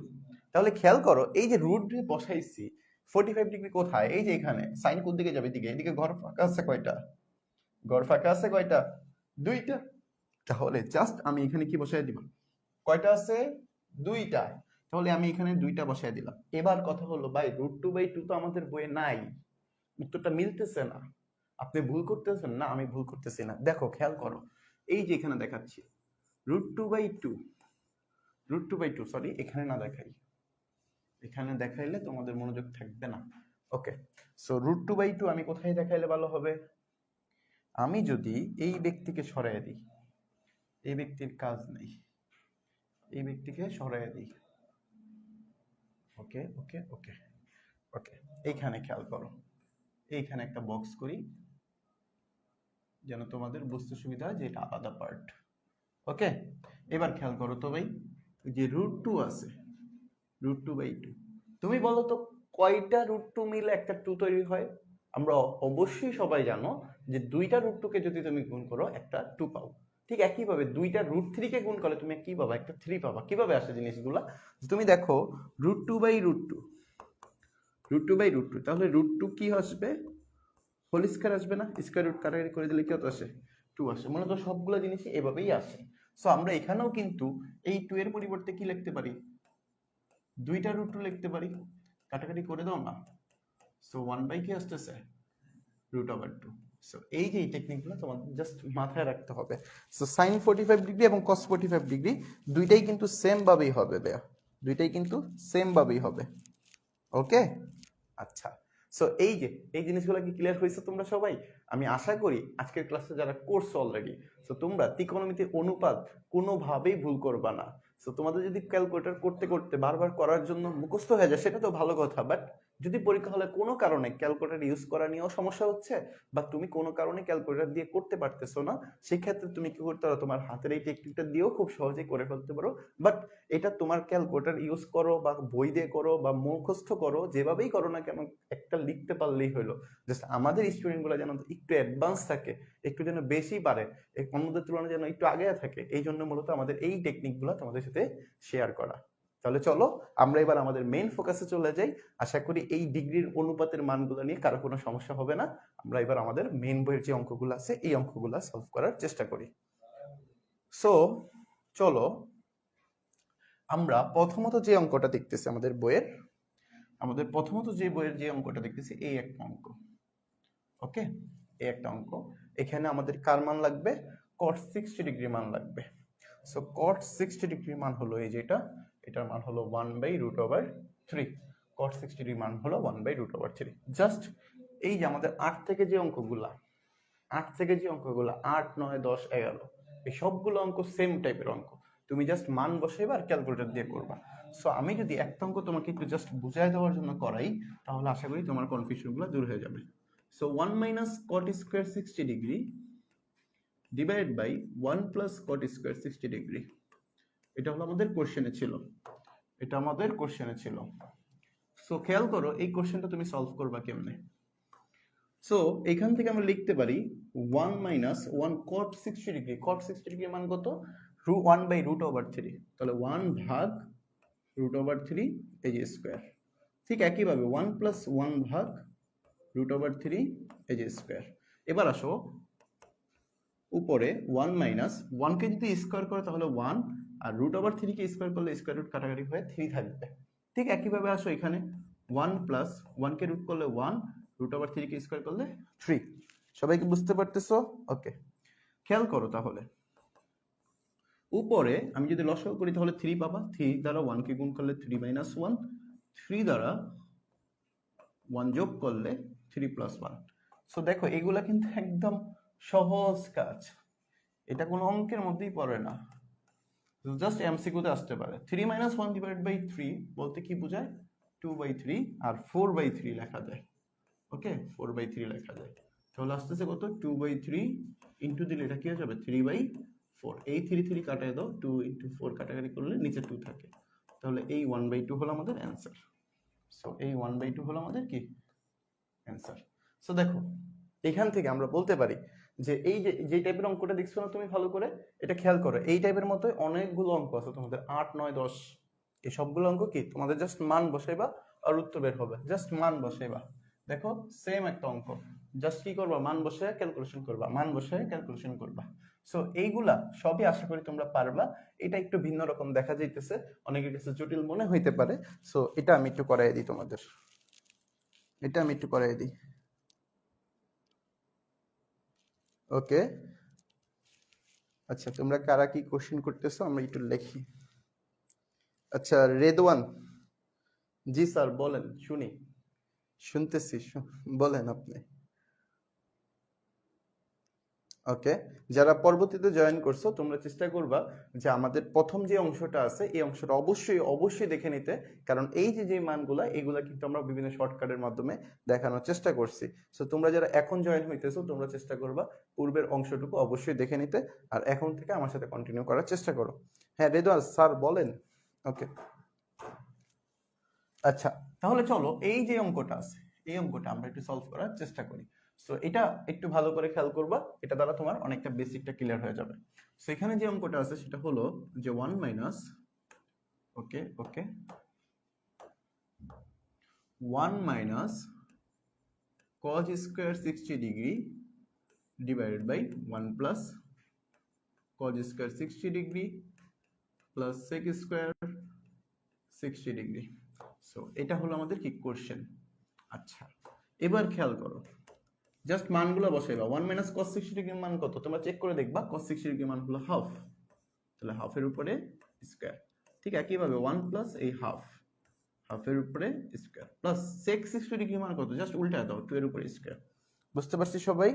তাহলে খেয়াল করো এই যে রুট দিয়ে বসাইছি, 45 ডিগ্রি কোথায়? এই যে এখানে। সাইন কোন দিকে যাবে? দিকে। এদিকে ঘর ফাঁকা আছে কয়টা? ঘর ফাঁকা আছে কয়টা? দুইটা। তাহলে জাস্ট আমি এখানে কি বসাই দিব? কয়টা আছে? দুইটা। তাহলে আমি এখানে দুইটা বসাই দিলাম। এবার কথা হলো ভাই √2/2 তো আমাদের বইয়ে নাই, উত্তরটা মিলতেছে না। আপনি ভুল করতেছেন না, আমি ভুল করতেছি না। দেখো খেয়াল করো, এই যে এখানে দেখাচ্ছি √2/2 সরি, এখানে না দেখাই, এখানে দেখাইলে তোমাদের মনোযোগ থাকবে না। ওকে, সো √2/2 আমি কোথায় দেখাইলে ভালো হবে? আমি যদি এই ব্যক্তিকে সরাইয়া দিই, এই ব্যক্তির কাজ নেই, এই ব্যক্তিকে সরাইয়া দিই। ওকে ওকে ওকে ওকে, এইখানে খেয়াল করো, এইখানে একটা বক্স করি যেন তোমাদের বুঝতে সুবিধা হয় যে এটা আলাদা পার্ট। ওকে, এবার খেয়াল করো তো ভাই, যে √2 আছে, √2/2, তুমি বলো তো কয়টা √2 মিলে একটা 2 তৈরি হয়? আমরা অবশ্যই সবাই জানো যে দুইটা √2 কে যদি তুমি গুণ করো একটা 2 পাও। ঠিক একইভাবে দুইটা √3 কে গুণ করলে তুমি কি পাবা? একটা 3 পাবা। কিভাবে আসে জিনিসগুলা? তুমি দেখো √2/√2, √2/√2, তাহলে √2 কি আসবে? হোল স্কয়ার আসবে না? স্কয়ার রুট কাটাকাটি করে দিলে কত আসে? 2 আসে। মূলত সবগুলো জিনিসই এভাবেই আসে। সো আমরা এখানেও কিন্তু এই 2 এর পরিবর্তে কি লিখতে পারি? দুইটা √2 লিখতে পারি। কাটাকাটি করে দাও না। সো 1/, কি আসতেছে? √2। সো এই যে এই টেকনিকগুলো তোমাদের জাস্ট মাথায় রাখতে হবে। সো sin 45 ডিগ্রি এবং cos 45 ডিগ্রি দুইটাই কিন্তু সেম ভাবেই হবে ভাইয়া, দুইটাই কিন্তু সেম ভাবেই হবে। ওকে, আচ্ছা, সো এই যে এই জিনিসগুলো কি ক্লিয়ার হয়েছে তোমরা সবাই? আমি আশা করি আজকের ক্লাসে যারা করছো অলরেডি, সো তোমরা ত্রিকোণমিতির অনুপাত কোনোভাবেই ভুল করবা না। সো তোমাদের যদি ক্যালকুলেটর করতে করতে বারবার করার জন্য মুখস্থ হয়ে যায় সেটা তো ভালো কথা, বাট যদি পরীক্ষা হলে কোনো কারণে ক্যালকুলেটর ইউজ করা নিয়েও সমস্যা হচ্ছে, বা তুমি কোনো কারণে ক্যালকুলেটর দিয়ে করতে পারতেছো না, সেই ক্ষেত্রে তুমি কি করতে পারো? তোমার হাতের এই টেকনিকটা দিয়েও খুব সহজেই করে ফেলতে পারো। বাট এটা তোমার ক্যালকুলেটর ইউজ করো বা বই দিয়ে করো বা মুখস্থ করো, যেভাবেই করো না কেন একটা লিখতে পারলেই হলো। জাস্ট আমাদের স্টুডেন্ট গুলো যেন একটু অ্যাডভান্স থাকে, একটু যেন বেশি পারে, অন্যদের তুলনায় যেন একটু আগে থাকে, এই জন্য মূলত আমাদের এই টেকনিক গুলো তোমাদের সাথে শেয়ার করা। তাহলে চলো আমরা এবার আমাদের মেইন ফোকাসে চলে যাই। আশা করি এই ডিগ্রির অনুপাতের মানগুলো নিয়ে কারো কোনো সমস্যা হবে না। আমরা এবার আমাদের মেইন বইয়ের যে অঙ্কগুলো আছে এই অঙ্কগুলো সলভ করার চেষ্টা করি। সো চলো আমরা প্রথমত যে অঙ্কটা দেখতেছি আমাদের বইয়ের, আমাদের প্রথমত যে বইয়ের যে অঙ্কটা দেখতেছি এই একটা অঙ্ক। ওকে, এই একটা অঙ্ক। এখানে আমাদের কার মান লাগবে? cot 60 ডিগ্রি মান লাগবে। সো cot 60 ডিগ্রি মান হলো এই যেটা, এটার মান হলো 1/√3। cot 60 ডিগ্রি মান হলো 1/√3। জাস্ট এই যে আমাদের 8 থেকে যে অঙ্কগুলা, 8 থেকে যে অঙ্কগুলা 8, 9, 10, 11, এই সবগুলো অঙ্ক সেম টাইপের অঙ্ক। তুমি জাস্ট মান বসাইবা আর ক্যালকুলেটর দিয়ে করবা। সো আমি যদি একটা অঙ্ক তোমাকে একটু জাস্ট বুঝাই দেওয়ার জন্য করাই, তাহলে আশা করি তোমার কনফিউশনগুলো দূর হয়ে যাবে। So 1 - cot square 60 degree divide by 1 + cot square 60 degree, এটা হলো আমাদের কোশ্চেনে ছিল, এটা আমাদের কোশ্চেনে ছিল। সো খেয়াল করো এই কোশ্চেনটা তুমি সলভ করবা কেমনে। সো এখান থেকে আমরা লিখতে পারি 1 - 1 cot 60 ডিগ্রি, cot 60 ডিগ্রি মান কত? 1/√3। তাহলে 1/√3 এই যে স্কয়ার। ঠিক একইভাবে 1 + 1/√3 এই যে স্কয়ার। এবার আসো উপরে 1 মাইনাস 1 কে যদি স্কয়ার করে তাহলে 1, আর রুট ওভার 3 কে স্কয়ার করলে স্কয়ার রুট কাটাকাটি হয়ে 3 থাকবে। ঠিক একইভাবে আসো এখানে 1 প্লাস 1 কে রুট করলে 1, রুট ওভার 3 কে স্কয়ার করলে 3। সবাই কি বুঝতে পারতেছো? ওকে, খেয়াল করো তাহলে উপরে আমি যদি লসাগু করি তাহলে 3 পাবা, 3 দ্বারা 1 কে গুণ করলে 3 মাইনাস 1, 3 দ্বারা 1 যোগ করলে 3 প্লাস 1। সো দেখো এগুলা কিন্তু একদম সহজ কাজ, এটা কোনো অঙ্কের মধ্যেই পড়ে না, জাস্ট এমসিকিউ তে আসতে পারে। 3 মাইনাস 1 ডিভাইড বাই 3 বলতে কি বোঝায়? 2/3, আর 4/3 লেখা যায়। ওকে, 4/3 লেখা যায়। তাহলে আসতেছে কত? 2/3 ইন্টু দিলে এটা কি হয়ে যাবে? 3/4। এই 3 3 কাটায় দাও, 2 ইন্টু 4 কাটাকাটি করলে নিচে 2 থাকে। তাহলে এই 1/2 হলো আমাদের অ্যান্সার। সো এই 1/2 হলো আমাদের কি অ্যান্সার। সো দেখো এখান থেকে আমরা বলতে পারি যে এই যে টাইপের অঙ্কটা দেখছো না তুমি ভালো করে, এটা খেয়াল করো। এই টাইপের মতো অনেকগুলো অঙ্ক আছে তোমাদের, 8 9 10। এই সবগুলো অঙ্ক কি তোমাদের জাস্ট মান বসাইবা আর উত্তর বের হবে, জাস্ট মান বসাইবা। দেখো সেম একটা অঙ্ক, জাস্ট কি করবা? মান বসায় ক্যালকুলেশন করবা, মান বসায় ক্যালকুলেশন করবা। সো এইগুলা সবই আশা করি তোমরা পারবা। এটা একটু ভিন্ন রকম দেখা যাইতেছে, অনেকের কাছে জটিল মনে হইতে পারে। সো এটা আমি একটু করাই দিই তোমাদের, এটা আমি একটু করাই দিই। ওকে, আচ্ছা তোমরা কারা কি কোশ্চেন করতেছো আমরা একটু লিখি। আচ্ছা রেদওয়ান, জি স্যার বলেন, শুনি, শুনতেছি, বলেন আপনি। ওকে, যারা পরবর্তীতে জয়েন করছো তোমরা চেষ্টা করবা যে আমাদের প্রথম যে অংশটা আছে এই অংশটা অবশ্যই অবশ্যই দেখে নিতে, কারণ এই যে মানগুলা এগুলা কিন্তু আমরা বিভিন্ন শর্টকাটের মাধ্যমে দেখানোর চেষ্টা করছি। সো তোমরা যারা এখন জয়েন হইতেছো তোমরা চেষ্টা করবা পূর্বের অংশটুকু অবশ্যই দেখে নিতে, আর এখন থেকে আমার সাথে কন্টিনিউ করার চেষ্টা করো। হ্যাঁ রেদওয়ান স্যার বলেন। ওকে, আচ্ছা তাহলে চলো এই যে অঙ্কটা আছে এই অঙ্কটা আমরা একটু সলভ করার চেষ্টা করি। সো এটা একটু ভালো করে খেয়াল করবা, এটা দ্বারা তোমার অনেকটা বেসিকটা ক্লিয়ার হয়ে যাবে। সো এখানে যে অঙ্কটা আছে সেটা হলো যে 1 minus, okay okay, 1 minus cos square 60 degree divided by 1 plus cos square 60 degree plus sec square 60 degree. So এটা হলো আমাদের কি কোশ্চেন। আচ্ছা এবার খেয়াল করো, জাস্ট মানগুলো বসাইবা। 1 মাইনাস cos 60 ডিগ্রির মান কত তোমরা চেক করে দেখবা। cos 60 ডিগ্রির মান হলো হাফ, তাহলে হাফের উপরে স্কয়ার। ঠিক একইভাবে 1 প্লাস এই হাফ, হাফের উপরে স্কয়ার প্লাস sec 60 ডিগ্রির মান কত? জাস্ট উল্টা দাও, 2 এর উপরে স্কয়ার। বুঝতে পারছি সবাই?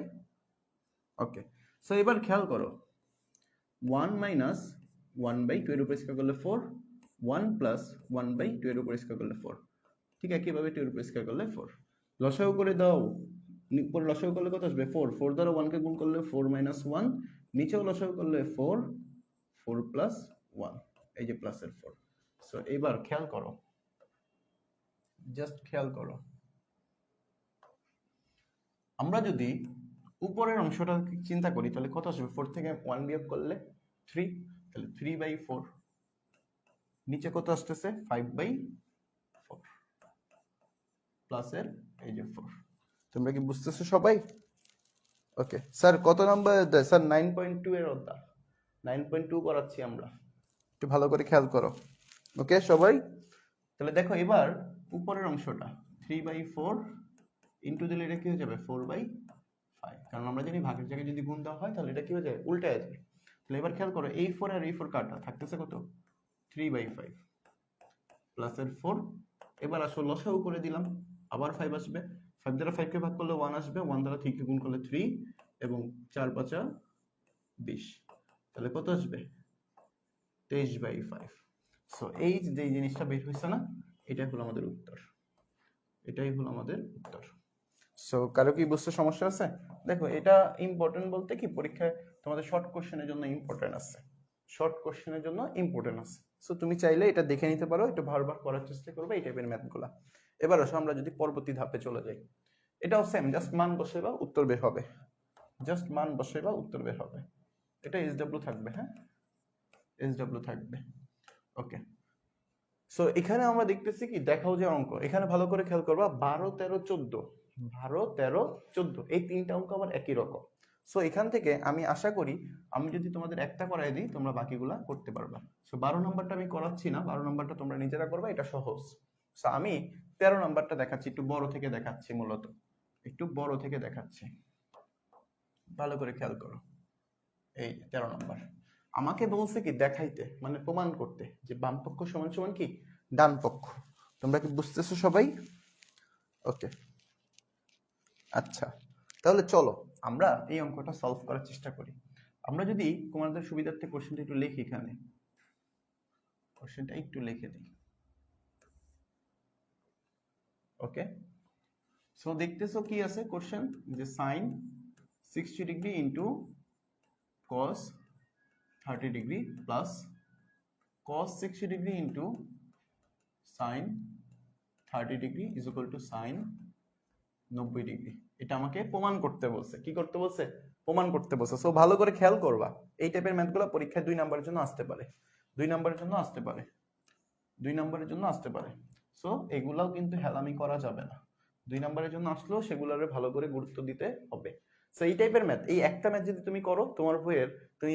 ওকে, সো এবার খেয়াল করো 1 মাইনাস 1/2 এর উপরে স্কয়ার করলে 4, 1 প্লাস 1/2 এর উপরে স্কয়ার করলে 4। ঠিক একইভাবে 2 এর উপরে স্কয়ার করলে 4। লসাগু করে দাও, উপরে লসাগু করলে কত আসবে? 4, 4 দ্বারা 1 কে গুণ করলে 4 মাইনাস 1, নিচেও লসাগু করলে 4, 4 প্লাস 1, এই যে প্লাসের 4। সো এবার খেয়াল করো, জাস্ট খেয়াল করো, আমরা যদি উপরের অংশটা চিন্তা করি তাহলে কত আসবে? 4 থেকে 1 বিয়োগ করলে 3, তাহলে 3/4। নিচে কত আসতেছে? 5/4 প্লাসের এই যে 4। তোমরা কি বুঝতেছো সবাই? ওকে স্যার কত নাম্বার? স্যার 9.2 এর অধ্যায়, 9.2 করাচ্ছি আমরা, একটু ভালো করে খেয়াল করো। ওকে সবাই, তাহলে দেখো এবার উপরের অংশটা 3/4 ইন্টু দিলে এটা কি হয়ে যাবে? 4/5, কারণ আমরা জানি ভাগের জায়গায় যদি গুণ দেওয়া হয় তাহলে এটা কি হয়ে যায়? উল্টায় যায়। তাহলে এবার খেয়াল করো এই 4 আর এই 4 কাটা থাকতেছে কত? 3/5 প্লাসের 4। এবার আসো লসাগু করে দিলাম, আবার 5 আসবে, 5 দ্বারা 5 কে ভাগ করলে 1 আসবে, 1 দ্বারা 3 কে গুণ করলে 3, এবং 4 5 20, তাহলে কত আসবে? 23/5। সো এই যে জিনিসটা বের হইছে না, এটাই হলো আমাদের উত্তর, এটাই হলো আমাদের উত্তর। সো কারো কি বুঝতে সমস্যা আছে? দেখো এটা ইম্পর্টেন্ট বলতে কি পরীক্ষায় তোমাদের শর্ট কোশ্চেনের জন্য ইম্পর্টেন্ট আছে, শর্ট কোশ্চেনের জন্য ইম্পর্টেন্ট আছে। সো তুমি চাইলে এটা দেখে নিতে পারো, একটু বারবার করার চেষ্টা করবে এই টাইপের ম্যাথগুলা। এবার আসো আমরা যদি পরবর্তী ধাপে চলে যাই, এটাও সেম, জাস্ট মান বসাইবা উত্তর বের হবে, জাস্ট মান বসাইবা উত্তর বের হবে। এটা SW থাকবে, হ্যাঁ SW থাকবে। ওকে, সো এখানে আমরা দেখতেছি কি, দেখাও যে অঙ্ক এখানে ভালো করে খেয়াল করবা, 12 13 14, 12 13 14 এই তিনটা অঙ্ক আমার একই রকম। সো এখান থেকে আমি আশা করি আমি যদি তোমাদের একটা করাই দিই তোমরা বাকিগুলা করতে পারবা। সো 12 নম্বরটা আমি করাচ্ছি না, 12 নম্বরটা তোমরা নিজেরা করবা, এটা সহজ। সো আমি 13 নম্বরটা দেখাচ্ছি, একটু বড় থেকে দেখাচ্ছি, মূলত একটু বড় থেকে দেখাচ্ছি, ভালো করে খেয়াল করো। এই 13 নম্বর আমাকে বলছে কি দেখাইতে, মানে প্রমাণ করতে যে বাম পক্ষ সমান সমান কি ডান পক্ষ। তোমরা কি বুঝতেছো সবাই? ওকে, আচ্ছা তাহলে চলো আমরা এই অঙ্কটা সলভ করার চেষ্টা করি। আমরা যদি তোমাদের সুবিধার্থে কোশ্চেনটা একটু লিখি, এখানে কোশ্চেনটা একটু লিখে দিই। ওকে, সো দেখতেছো কি আছে কোশ্চেন, যে sin 60 degree into cos 30 degree plus cos 60 degree into sin 30 degree is equal two sin 90 degree. এটা আমাকে প্রমাণ করতে বলছে। কি করতে বলছে? প্রমাণ করতে বলছে। সো ভালো করে খেয়াল করবা, এই টাইপের ম্যাথগুলো পরীক্ষায় 2 নম্বরের জন্য আসতে পারে, 2 নম্বরের জন্য আসতে পারে, 2 নম্বরের জন্য আসতে পারে। সো এগুলাও কিন্তু হেলামি করা যাবে না, 2 নম্বরের জন্য আসলেও সেগুলোরে ভালো করে গুরুত্ব দিতে হবে। সো এই টাইপের ম্যাথ, এই একটা ম্যাথ যদি তুমি করো তোমার বইয়ের, তুমি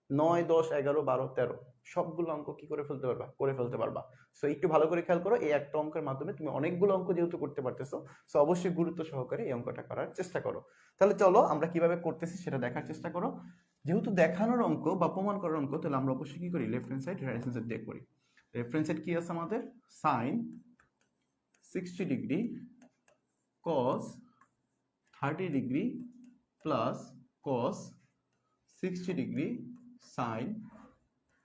9, 10, 11, 12, 13 সবগুলো অঙ্ক কি করে ফেলতে পারবা? করে ফেলতে পারবা। সো একটু ভালো করে খেয়াল করো, এই একটা অঙ্কের মাধ্যমে তুমি অনেকগুলো অঙ্ক যেহেতু করতে পারতেছো, সো অবশ্যই গুরুত্ব সহকারে এই অঙ্কটা করার চেষ্টা করো। তাহলে চলো আমরা কিভাবে করতেছি সেটা দেখার চেষ্টা করো। যেহেতু দেখানোর অঙ্ক বা প্রমাণ করার অঙ্ক, তাহলে আমরা অবশ্যই কি করি, left hand side right hand side দিয়ে করি। লেফট হ্যান্ড সাইড কি আছে আমাদের? sin 60 degree cos 30 degree plus cos 60 degree sin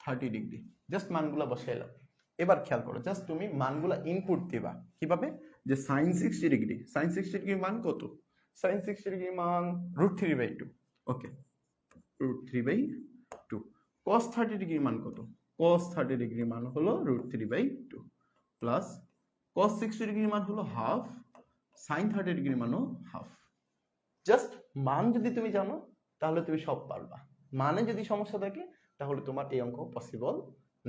30 degree. Just মানগুলা বসাইলাম। এবার খেয়াল করো, জাস্ট তুমি মানগুলা ইনপুট দিবা কিভাবে, যে sin 60 ডিগ্রি, sin 60 ডিগ্রির মান কত? sin 60 ডিগ্রির মান √3/2। ওকে, √3/2। cos 30 ডিগ্রির মান কত? cos 30 ডিগ্রির মান হলো √3/2 প্লাস cos 60 ডিগ্রির মান হলো হাফ, sin 30 ডিগ্রির মানও হাফ। জাস্ট মান যদি তুমি জানো তাহলে তুমি সব পারবা, মানে যদি সমস্যা থাকে তাহলে তোমার এই অঙ্ক পসিবল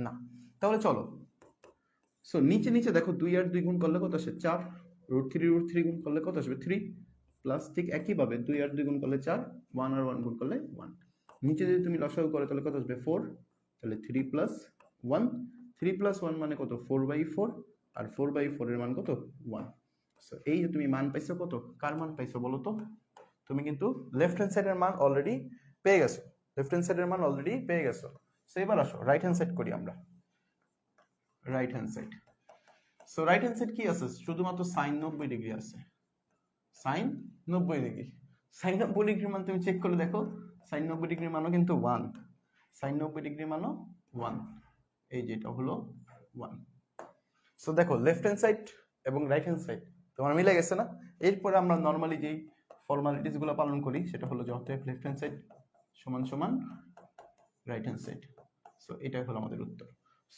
না। তাহলে চলো, সো নিচে নিচে দেখো 2 আর 2 গুণ করলে কত আসে? 4। √3 গুণ করলে কত আসবে? 3 প্লাস ঠিক একইভাবে 2 আর 2 গুণ করলে 4, 1 আর 1 গুণ করলে 1। নিচে যদি তুমি লসাগু করো তাহলে কত আসবে? 4। তাহলে 3 প্লাস 1, 3 প্লাস 1 মানে কত? 4/4, আর 4/4 এর মান কত? 1। সো এই যে তুমি মান পাইছো কত? কার মান পাইছো বলো তো? তুমি কিন্তু লেফট হ্যান্ড সাইডের মান অলরেডি পেয়ে গেছো, লেফট হ্যান্ড সাইডের মান অলরেডি পেয়ে গেছো। সো এবার আসো রাইট হ্যান্ড সাইড করি আমরা, right hand side. So right hand side কি আছে? শুধুমাত্র sin 90 ডিগ্রি আছে, sin 90 ডিগ্রি। sin 90 ডিগ্রির মান তুমি চেক করে দেখো, sin 90 ডিগ্রির মানও কিন্তু 1, sin 90 ডিগ্রির মানও 1, এই যেটা হলো 1। সো দেখো লেফট হ্যান্ড সাইড এবং রাইট হ্যান্ড সাইড তোমার মিলে গেছে না? এরপরে আমরা নর্মালি যেই ফর্মালিটিস গুলো পালন করি সেটা হলো যে অতএব লেফট হ্যান্ড সাইড সমান সমান রাইট হ্যান্ড সাইড। সো এটাই হলো আমাদের উত্তর।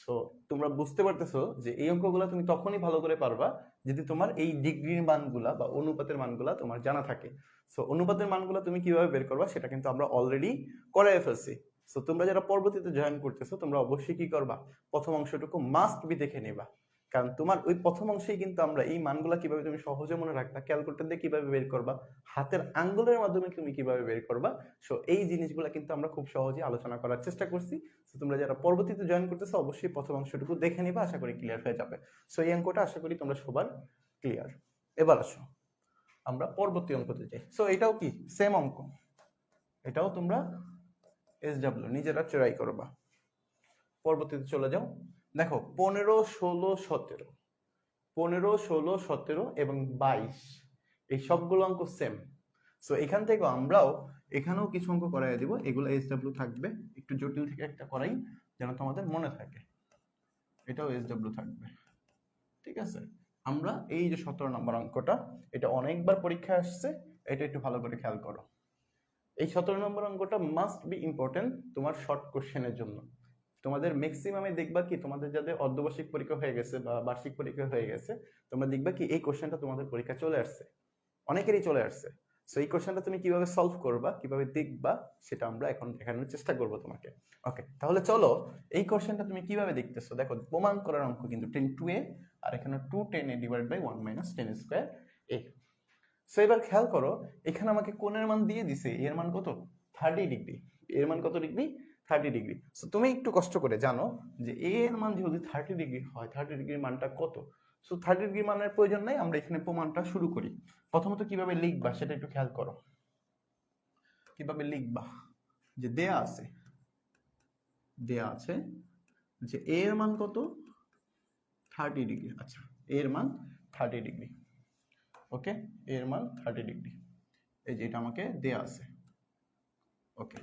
সো তোমরা বুঝতে পারতেছো যে এই অঙ্কগুলো তুমি তখনই ভালো করে পারবা যদি তোমার এই ডিগ্রির মানগুলা বা অনুপাতের মানগুলা তোমার জানা থাকে। সো অনুপাতের মানগুলা তুমি কিভাবে বের করবা সেটা কিন্তু আমরা অলরেডি করে ফেলছি। সো তোমরা যারা পরবর্তীতে জয়েন করতেছো তোমরা অবশ্যই কি করবা, প্রথম অংশটুকু মাস্ট বি দেখে নেবা, কারণ তোমার ওই প্রথম অংশেই কিন্তু আমরা এই মানগুলা কিভাবে তুমি সহজে মনে রাখবা, ক্যালকুলেটর দিয়ে কিভাবে বের করবা, হাতের আঙ্গুলের মাধ্যমে তুমি কিভাবে বের করবা, সো এই জিনিসগুলো কিন্তু আমরা খুব সহজে আলোচনা করার চেষ্টা করছি। সো তোমরা যারা পরবর্তীতে জয়েন করতেছো অবশ্যই প্রথম অংশটুকু দেখে নিবা, আশা করি ক্লিয়ার হয়ে যাবে। সো এই অঙ্কটা আশা করি তোমরা সবার ক্লিয়ার। এবার আসো আমরা পরবর্তী অঙ্কতে যাই। সো এটাও কি সেম অঙ্ক, এটাও তোমরা SW নিজেরা ট্রাই করবা। পরবর্তীতে চলে যাও, দেখো 15, 16, 17, 15, 16, 17 এবং 22 এই সবগুলো অঙ্ক সেম। সো এখান থেকে আমরাও এখানেও কিছু অঙ্ক করাই দিব, এগুলো SW থাকবে, একটু জটিল থেকে একটা করাই যেন তোমাদের মনে থাকে, এটাও SW থাকবে। ঠিক আছে, আমরা এই যে 17 নম্বর অঙ্কটা, এটা অনেকবার পরীক্ষায় আসছে, এটা একটু ভালো করে খেয়াল করো। এই 17 নম্বর অঙ্কটা মাস্ট বি ইম্পর্টেন্ট তোমার শর্ট কোশ্চেনের জন্য। তোমাদের ম্যাক্সিমামে দেখবা কি, তোমাদের যাদের অর্ধবার্ষিক পরীক্ষা হয়ে গেছে বা বার্ষিক পরীক্ষা হয়ে গেছে, তোমরা দেখবা কি এই কোশ্চেনটা তোমাদের পরীক্ষা চলে আসছে, অনেকেরই চলে আসছে। সো এই কোশ্চেনটা তুমি কিভাবে সলভ করবা, কিভাবে দেখবা, সেটা আমরা এখন দেখানোর চেষ্টা করব তোমাকে। ওকে, তাহলে চলো এই কোশ্চেনটা তুমি কিভাবে দেখতেছো। দেখো প্রমাণ করার অঙ্ক কিন্তু 10 2a, আর এখানে 2 10a divide by 1 - 10 square a। So এবার খেয়াল করো, এখানে আমাকে কোণের মান দিয়ে দিছে, এর মান কত, 30 ডিগ্রি। এর মান কত ডিগ্রি, 30 ডিগ্রি। সো তুমি একটু কষ্ট করে জানো যে এ এর মান যদি 30 ডিগ্রি হয়, 30 ডিগ্রির মানটা কত। সো 30 ডিগ্রি মানের প্রয়োজন নাই, আমরা এখানে প্রমাণটা শুরু করি। প্রথমত কিভাবে লিখবা সেটা একটু খেয়াল করো। কিভাবে লিখবা, যে দেয়া আছে যে এ এর মান কত, 30 ডিগ্রি। আচ্ছা, এর মান 30 ডিগ্রি। ওকে, এর মান 30 ডিগ্রি, এই যে এটা আমাকে দেয়া আছে। ওকে,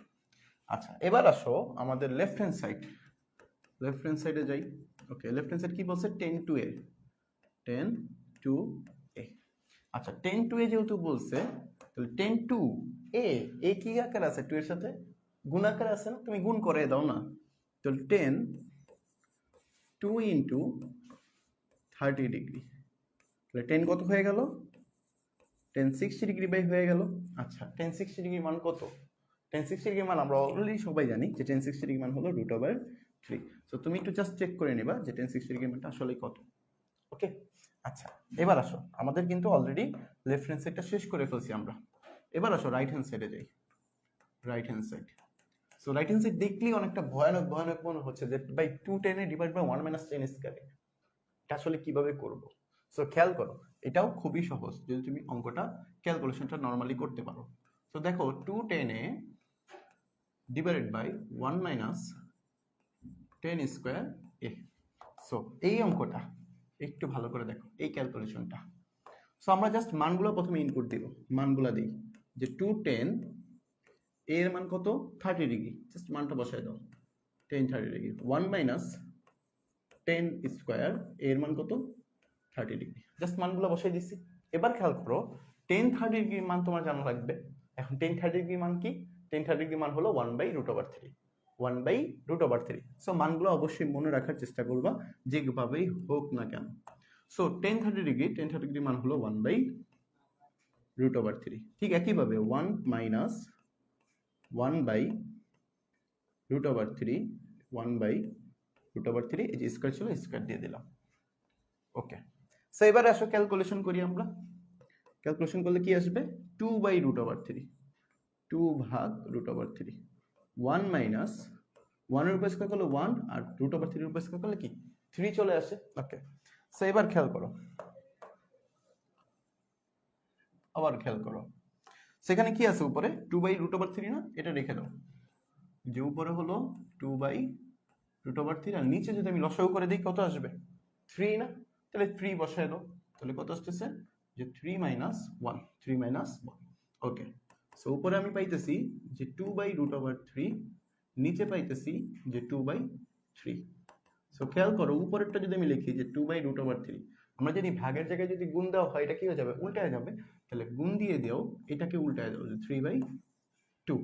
আচ্ছা এবার আসো আমাদের লেফট হ্যান্ড সাইডে যাই। ওকে, লেফট হ্যান্ড সাইড কি বলছে, 10 to a, 10 to a। আচ্ছা 10 to a যেহেতু বলছে, তাহলে 10 to a কি আকার আছে, 2 এর সাথে গুণ আকার আছে না, তুমি গুণ করে দাও না। তাহলে 10 2 into 30 ডিগ্রি, তাহলে 10 কত হয়ে গেল, 10 60 ডিগ্রি বাই হয়ে গেল। আচ্ছা 10 60 ডিগ্রি মান কত, 10 60 ডিগ্রি মান আমরা অলরেডি সবাই জানি যে 10 60 ডিগ্রি মান হলো √3। সো তুমি একটু জাস্ট চেক করে নেবা যে 10 60 ডিগ্রি মানটা আসলে কত। ওকে, আচ্ছা এবার আসো, আমাদের কিন্তু অলরেডি লেফট হ্যান্ড সাইডটা শেষ করে ফেলছি আমরা। এবার আসো রাইট হ্যান্ড সাইডে যাই। Right hand side, so right hand side দেখলেই অনেকটা ভয়ানক মনে হচ্ছে যে বাই 210 ডিভাইড বাই 1 - 10 স্কয়ার, এটা আসলে কিভাবে করব। সো খেয়াল করো, এটাও খুবই সহজ যদি তুমি অঙ্কটা ক্যালকুলেশনটা নরমালি করতে পারো। তো দেখো 210 divided by 1 - 10 square a। So এই অঙ্কটা একটু ভালো করে দেখো, এই ক্যালকুলেশনটা। সো আমরা জাস্ট মানগুলো প্রথমে ইনপুট দিব, মানগুলো দিই যে 210 এর মান কত, 30 ডিগ্রি, জাস্ট মানটা বসায় দাও, 10 30 ডিগ্রি। 1 - 10 স্কয়ার এর মান কত, 30 ডিগ্রি, জাস্ট মানগুলো বসাই দিচ্ছি। এবার খেয়াল করো 10 30 ডিগ্রির মান তোমার জানা লাগবে। এখন 10 30 ডিগ্রির মান কি, 10 30 ডিগ্রির মান হলো 1/√3, 1/√3। সো মানগুলো অবশ্যই মনে রাখার চেষ্টা করবা যেভাবেই হোক না কেন। সো 10 30 ডিগ্রির মান হলো 1/√3। ঠিক একইভাবে 1 - 1/√3, 1/√3, এই যে স্কয়ার ছিল স্কয়ার দিয়ে দিলাম। ওকে, সো এবারে আসো ক্যালকুলেশন করি আমরা। ক্যালকুলেশন করলে কি আসবে, 2/√3, 2 ভাগ √3, 1 - 1 এর উপর স্কয়ার করলে 1, আর √3 এর উপর স্কয়ার করলে কি 3 চলে আসে। ওকে, সো এবার খেয়াল করো, আবার খেয়াল করো, সেখানে কি আছে উপরে 2/√3 না, এটা রেখে দাও, যে উপরে হলো 2/√3 আর নিচে যদি আমি লসাগু করে দিই কত আসবে, 3 না, তাহলে 3 বসায় দাও, তাহলে কত আসতেছে যে 3 - 1, 3 - 1। ওকে, সো উপরে আমি পাইতেছি যে 2/√3, নিচে পাইতেছি যে 2/3। সো খেয়াল করো উপরেরটা যদি আমি লিখি যে 2/√3, আমরা যদি ভাগের জায়গায় যদি গুণ দেওয়া হয় এটা কি হয়ে যাবে, উল্টায় যাবে, তাহলে গুণ দিয়ে দেও, এটাকে উল্টায় দাও যে 3/2।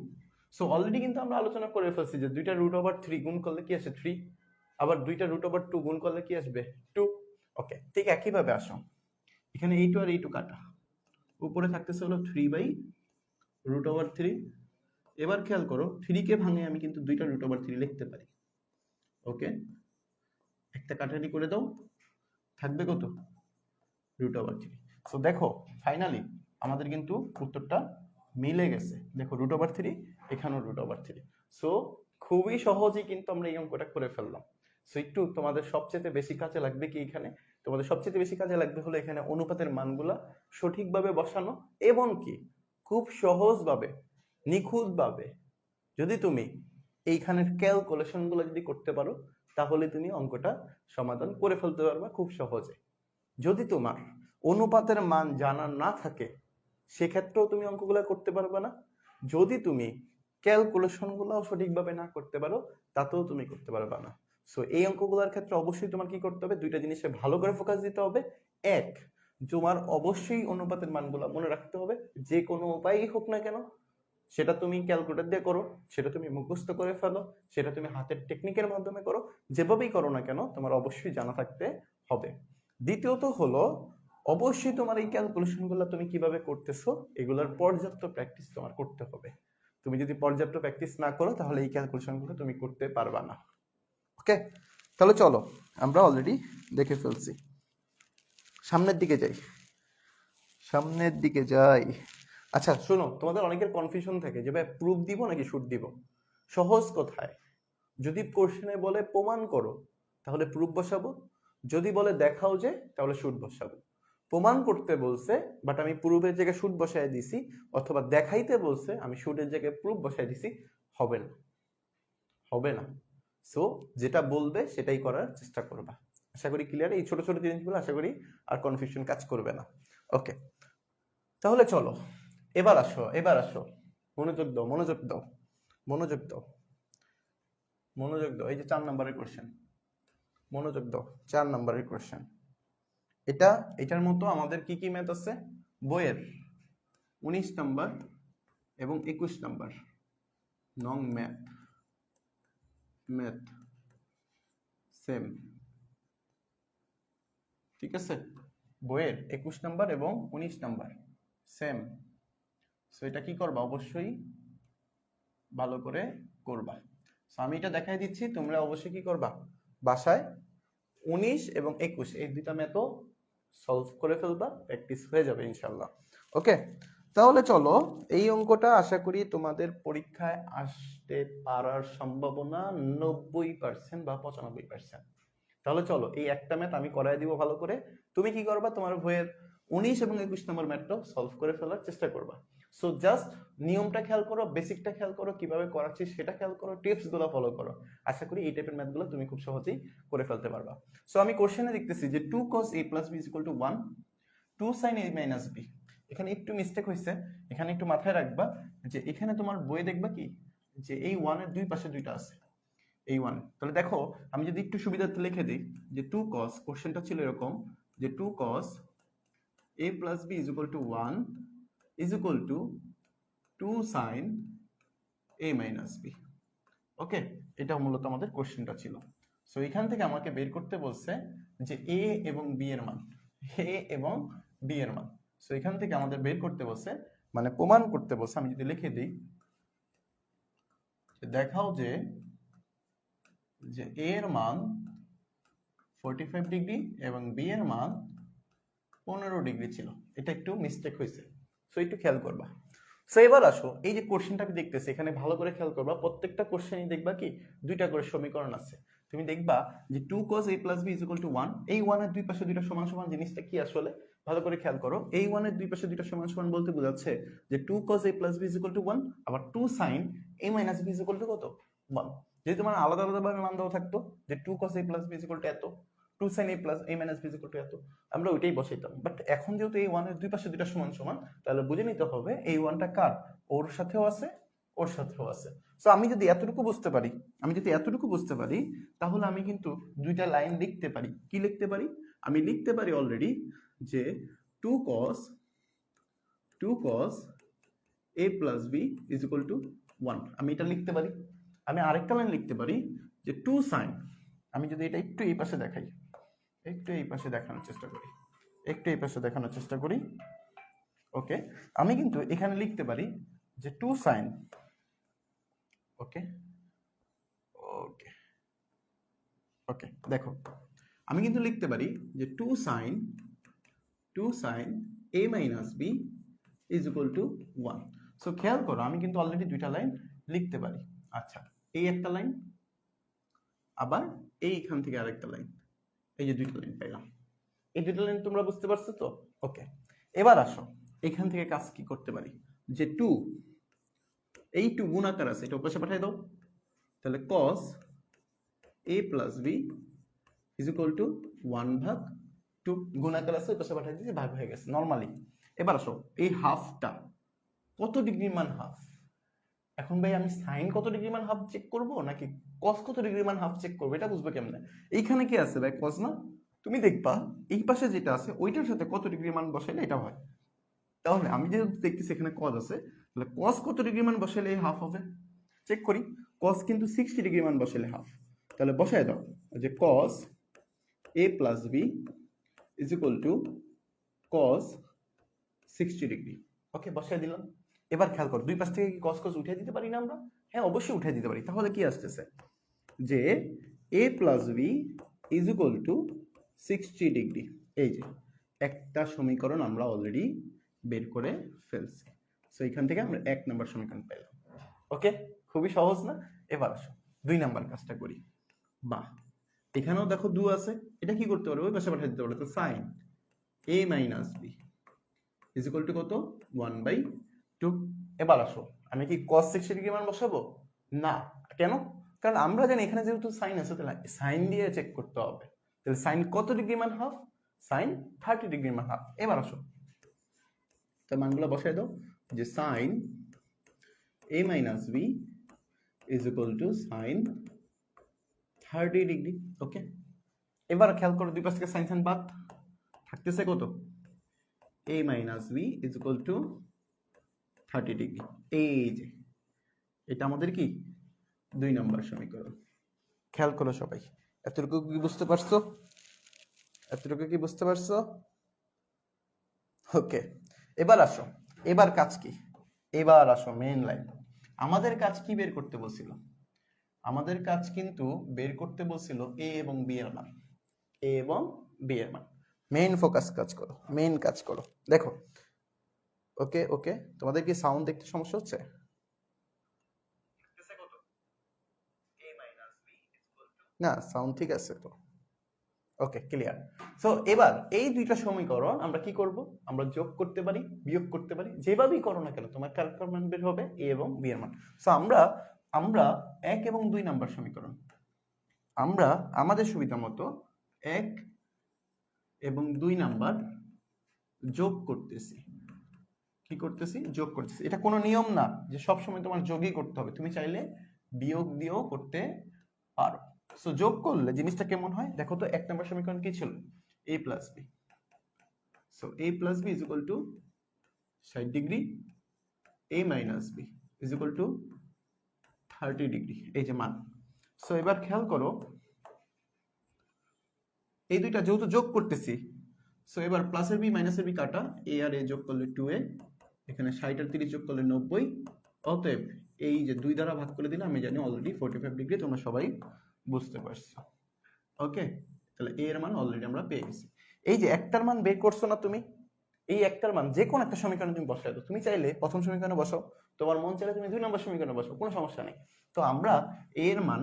সো অলরেডি কিন্তু আমরা আলোচনা করে ফেলছি যে দুইটা √3 গুণ করলে কি আসে 3, আবার দুইটা √2 গুণ করলে কি আসবে 2। ওকে, ঠিক একইভাবে আসো, এখানে এই 2 আর এই 2 কাটা, উপরে থাকতেছে হলো 3/√3। এবার খেয়াল করো 3 কে ভাঙে আমি কিন্তু দুইটা √3 লিখতে পারি। ওকে, একটা কাটাকাটি করে দাও, থাকবে কত, √3। সো দেখো ফাইনালি আমাদের কিন্তু উত্তরটা মিলে গেছে, দেখো √3, এখানেও √3। সো খুবই সহজেই কিন্তু আমরা এই অঙ্কটা করে ফেললাম। সো একটু তোমাদের সবচেয়ে বেশি কাজে লাগবে কি, এখানে তোমাদের সবচেয়ে বেশি কাজে লাগবে হলো এখানে অনুপাতের মানগুলা সঠিকভাবে বসানো, এবং কি খুব সহজভাবে নিখুঁতভাবে যদি তুমি এইখানের ক্যালকুলেশনগুলো যদি করতে পারো, তাহলে তুমি অঙ্কটা সমাধান করে ফেলতে পারবা খুব সহজে। যদি তোমার অনুপাতের মান জানা না থাকে সেক্ষেত্রেও তুমি অঙ্কগুলো করতে পারবে না, যদি তুমি ক্যালকুলেশনগুলোও সঠিকভাবে না করতে পারো তাতেও তুমি করতে পারবে না। সো এই অঙ্কগুলোর ক্ষেত্রে অবশ্যই তোমার কি করতে হবে, দুইটা জিনিসে ভালো করে ফোকাস দিতে হবে। এক, তোমার অবশ্যই অনুপাতের মানগুলো মনে রাখতে হবে, যে কোনো উপায়ই হোক না কেন, সেটা তুমি ক্যালকুলেটর দিয়ে করো, সেটা তুমি মুখস্থ করে ফেলো, সেটা তুমি হাতের টেকনিকের মাধ্যমে করো, যেভাবেই করো না কেন তোমার অবশ্যই জানা থাকতে হবে। দ্বিতীয়ত হলো অবশ্যই তোমার এই ক্যালকুলেশনগুলো তুমি কিভাবে করতেছো এগুলোর পর্যাপ্ত প্র্যাকটিস তোমার করতে হবে। তুমি যদি পর্যাপ্ত প্র্যাকটিস না করো তাহলে এই ক্যালকুলেশনগুলো তুমি করতে পারবা না। ওকে, তাহলে চলো আমরা অলরেডি দেখে ফেলছি, সামনের দিকে যাই। সামনের দিকে যাই। আচ্ছা শোনো, তোমাদের অনেকের কনফিউশন থাকে যে ভাই প্রুফ দিব নাকি শুট দিব। সহজ কথায়, যদি কোশ্চেনে বলে প্রমাণ করো তাহলে প্রুফ বসাবো, যদি বলে দেখাও যে তাহলে শুট বসাবো। প্রমাণ করতে বলছে বাট আমি প্রুফের জায়গায় শুট বসায় দিছি, অথবা দেখাইতে বলছে আমি শুটের জায়গায় প্রুফ বসায় দিছি, হবে না, হবে না। সো যেটা বলবে সেটাই করার চেষ্টা করবা। আশা করি ক্লিয়ার। এই ছোট ছোট জিনিসগুলো আশা করি আর কনফিউশন কাজ করবে না। ওকে, তাহলে চলো এবার আসো, এবার আসো, মনোযোগ দাও, মনোযোগ দাও, মনোযোগ দাও, মনোযোগ দাও। এই যে 4 নম্বরের কোশ্চেন, মনোযোগ দাও, 4 নম্বরের কোশ্চেন। এটার মতো আমাদের কি কি ম্যাথ আছে বইয়ের? 19 নাম্বার এবং 21 নাম্বার নং ম্যাথ, ম্যাথ সেম, ঠিক আছে? বইয়ের 21 নাম্বার এবং 19 নাম্বার সেম। সো এটা কি করবা, অবশ্যই ভালো করে করবা। সো আমি এটা দেখাই দিচ্ছি, তোমরা অবশ্যই কি করবা, বাসায় 19 এবং 21 এই দুইটা ম্যাথও সলভ করে ফেলবা, প্র্যাকটিস হয়ে যাবে ইনশাল্লাহ। ওকে, তাহলে চলো এই অঙ্কটা আশা করি তোমাদের পরীক্ষায় আসতে পারার সম্ভাবনা 90% বা 95%। তাহলে চলো এই একটা ম্যাথ আমি করাই দিব ভালো করে, তুমি কি করবা, তোমার বইয়ের 19 এবং 21 নম্বর ম্যাথটা সলভ করে ফেলার চেষ্টা করবা। সো জাস্ট নিয়মটা খেয়াল করো, বেসিকটা খেয়াল করো, কিভাবে করাচ্ছি সেটা খেয়াল করো, টিপস গুলো ফলো করো। আশা করি এই টাইপের ম্যাথগুলো তুমি খুব সহজেই করে ফেলতে পারবা। সো আমি কোশ্চেনে দেখতেছি যে 2 cos a plus b is equal to 1, 2 sin a minus b। এখানে একটু মিস্টেক হয়েছে, এখানে একটু মাথায় রাখবা যে এখানে তোমার বইয়ে দেখবা কি যে এই 1 এর দুই পাশে দুইটা আছে, এই 1। তাহলে দেখো আমি যদি একটু সুবিধার্থে লিখে দিই যে 2 cos, কোশ্চেনটা ছিল এরকম যে 2 cos a plus b is equal to 1 is equal to 2 sin a minus b। ওকে, এটা মূলত আমাদের কোশ্চেনটা ছিল। সো এখান থেকে আমাকে বের করতে বলছে যে a এবং b এর মান, a এবং b এর মান। সো এখান থেকে আমাদের বের করতে বলছে, মানে প্রমাণ করতে বলছে। আমি যদি লিখে দিই দেখাও যে a এর মান 45 ডিগ্রি এবং b এর মান 15 ডিগ্রি ছিল। এটা একটু মিস্টেক হয়েছে, সো একটু খেয়াল করবা। সো এবার আসো, এই যে কোশ্চেনটা আমি দেখতেছি এখানে ভালো করে খেয়াল করবা, প্রত্যেকটা কোশ্চেনই দেখবা কি দুইটা করে সমীকরণ আছে। তুমি দেখবা যে 2 cos a plus b is equal to 1, এই 1 এর দুই পাশে দুইটা সমান সমান জিনিসটা কি আসলে ভালো করে খেয়াল করো। এই 1 এর দুই পাশে দুইটা সমান সমান বলতে বোঝাচ্ছে যে 2 cos a plus b is equal to 1, আবার 2 sin a minus b is equal to কত, 1। যদি তোমার আলাদা আলাদা ভাবে মান দেওয়া থাকতো যে 2 cos a plus b is equal to এত, 2 sin a plus a minus b is equal to এত, আমরা ওইটাই বসাইতাম। বাট এখন যেহেতু এই 1 এর দুই পাশে দুইটা সমান সমান, তাহলে বুঝে নিতে হবে এই 1টা কার, ওর সাথেও আছে, ওর সাথেও আছে। সো আমি যদি এতটুকু বুঝতে পারি, তাহলে আমি কিন্তু দুইটা লাইন লিখতে পারি। কি লিখতে পারি, আমি লিখতে পারি অলরেডি যে 2 cos a plus b is equal to 1, আমি এটা লিখতে পারি। আমি আরেকটা লাইন লিখতে পারি যে 2 sin, আমি যদি এটা একটু এই পাশে দেখাই, একটু এই পাশে দেখানোর চেষ্টা করি, ওকে, আমি কিন্তু এখানে লিখতে পারি যে 2 sin, ওকে ওকে ওকে, দেখো আমি কিন্তু লিখতে পারি যে 2 sin a minus b is equal to 1। So খেয়াল করো আমি কিন্তু অলরেডি দুইটা লাইন লিখতে পারি। আচ্ছা, এই একটা লাইন, আবার এইখান থেকে আরেকটা লাইন, এই যে দুইটা লাইন পাইলাম। এই দুইটা লাইন তোমরা বুঝতে পারছো তো? ওকে, এবার আসো এখান থেকে কাজ কি করতে পারি যে 2, এই 2 গুণাকার আছে, এটা ওপাশে পাঠিয়ে দাও। তাহলে cos a plus b is equal to 1/2, গুণাকার আছে ওপাশে পাঠিয়ে দিয়েছি, ভাগ হয়ে গেছে নরমালি। এবার আসো এই হাফটা কত ডিগ্রি মান হাফ, এখন ভাই আমি সাইন কত ডিগ্রি মান হাফ চেক করব নাকি cos কত ডিগ্রি মান হাফ চেক করব, এটা বুঝবো কেমনে? এইখানে কি আছে ভাই, cos না? তুমি দেখবা এই পাশে যেটা আছে ওইটার সাথে কত ডিগ্রি মান বসাইলে এটা হয়। তাহলে আমি যেহেতু দেখতেছি এখানে cos আছে, তাহলে cos কত ডিগ্রি মান বসাইলে হাফ হবে, চেক করি। cos কিন্তু 60 ডিগ্রি মান বসাইলে হাফ, তাহলে বসায় দাও যে cos a plus b is equal to cos 60 degree. Okay, বসায় দিলাম। এবার খেয়াল করো দুই পাশ থেকে কি cos cos উঠিয়ে দিতে পারি না আমরা? হ্যাঁ, অবশ্যই উঠিয়ে দিতে পারি। তাহলে কি আসতেছে যে a plus b is equal to 60 degree. এই যে একটা সমীকরণ আমরা অলরেডি বের করে ফেলছি। সো এখান থেকে আমরা 1 নাম্বার সমীকরণ পেলাম। ওকে, খুবই সহজ না? এবার আসো 2 নাম্বার কাজটা করি। বাহ, এখানেও দেখো 2 আছে, এটা কি করতে পারো, ওই পাশে পাঠিয়ে দিতে পারো। তো sine a minus B is equal to কত, 1/2। এবার আসো, আমি কি cos 60 ডিগ্রি মান বসাবো? না। কেন? কারণ আমরা জানি এখানে যেহেতু সাইন আছে, তাহলে সাইন দিয়ে চেক করতে হবে। তাহলে সাইন কত ডিগ্রি মান হাফ? সাইন 30 ডিগ্রি মান হাফ। এবার আসো, তার মানগুলো বসাই দাও, যে sine a minus B is equal to sine 30 degree. Okay, এবার খেয়াল করো, দুই পাশ থেকে সাইন সাইন বাদ, থাকতেছে কত, a minus B is equal to 30 degree. এই যে এটা আমাদের কি 2 নম্বর সমীকরণ। খেয়াল করো সবাই, এতটুকু কি বুঝতে পারছো? এতটুকু কি বুঝতে পারছো? ওকে, এবার আসো, এবার কাজ কি? এবার আসো মেইন লাইন। আমাদের কাজ কি বের করতে বলছিল? আমাদের কাজ কিন্তু বের করতে বলছিল এ এবং বি এর মান, এ এবং বি এর মান। মেইন ফোকাস কাজ করো, মেইন কাজ করো। দেখো, ওকে ওকে, তোমাদের কি সাউন্ড দেখতে সমস্যা হচ্ছে? না, সাউন্ড ঠিক আছে তো? ওকে, ক্লিয়ার। সো এবার এই দুইটা সমীকরণ আমরা কি করব? আমরা যোগ করতে পারি, বিয়োগ করতে পারি, যেভাবেই করো না কেন তোমার কার মান বের হবে, এ এবং বি এর মান। সো আমরা আমরা 1 এবং 2 নাম্বার সমীকরণ আমরা আমাদের সুবিধা মতো 1 এবং 2 নাম্বার যোগ করতেছি। কি করতেছি? যোগ করতেছি। এটা কোনো নিয়ম না যে সব সময় তোমার যোগই করতে হবে, তুমি চাইলে বিয়োগ দিয়েও করতে পারো। সো যোগ করলে জিনিসটা কেমন হয় দেখো তো। 1 নম্বর সমীকরণ কি ছিল? a plus B. So a plus B is equal to 60 degree, a minus B is equal to 30 degree, এই যে মান। সো এবার খেয়াল করো, এই দুইটা যেহেতু যোগ করতেছি, সো এবার প্লাসের বি মাইনাসের বি কাটা, a আর a যোগ করলে 2a, এখানে 60 আর 30 যোগ করলে 90। অতএব এই যে 2 দ্বারা ভাগ করে দিলে আমি জানি অলরেডি 45 ডিগ্রি, তোমরা সবাই বুঝতে পারছো। ওকে, তাহলে a এর মান অলরেডি আমরা পেয়ে গেছি। এই যে একটার মান বের করছো না তুমি, এই একটার মান যে কোনো একটা সমীকরণে তুমি বসাই দাও। তুমি চাইলে প্রথম সমীকরণে বসাও, তোমার মন চাইলে তুমি 2 নম্বর সমীকরণে বসাও, কোনো সমস্যা নেই। তো আমরা a এর মান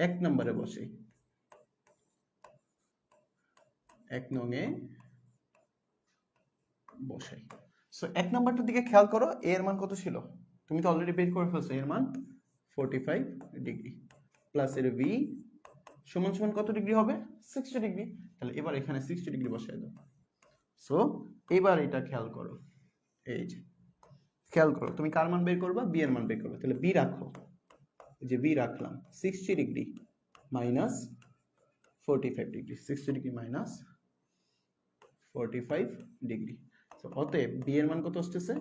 1 নম্বরে বসাই, 1 নং এ বসাই। সো 1 নাম্বারটার দিকে খেয়াল করো, a এর মান কত ছিল? তুমি তো অলরেডি বের করে ফেলছো, এর মান 45 ডিগ্রি, প্লাস এর v সমান সমান কত ডিগ্রি হবে? 60 ডিগ্রি। তাহলে এবার এখানে 60 ডিগ্রি বসাই দাও। সো এবার এটা খেয়াল করো, এই যে খেয়াল করো, তুমি কার মান বের করবা? বি এর মান বের করবে। তাহলে বি রাখো, যে বি রাখলাম 60 degree minus 45 degree, 60 degree minus 45 degree. So অতএব বি এর মান কত আসতেছে?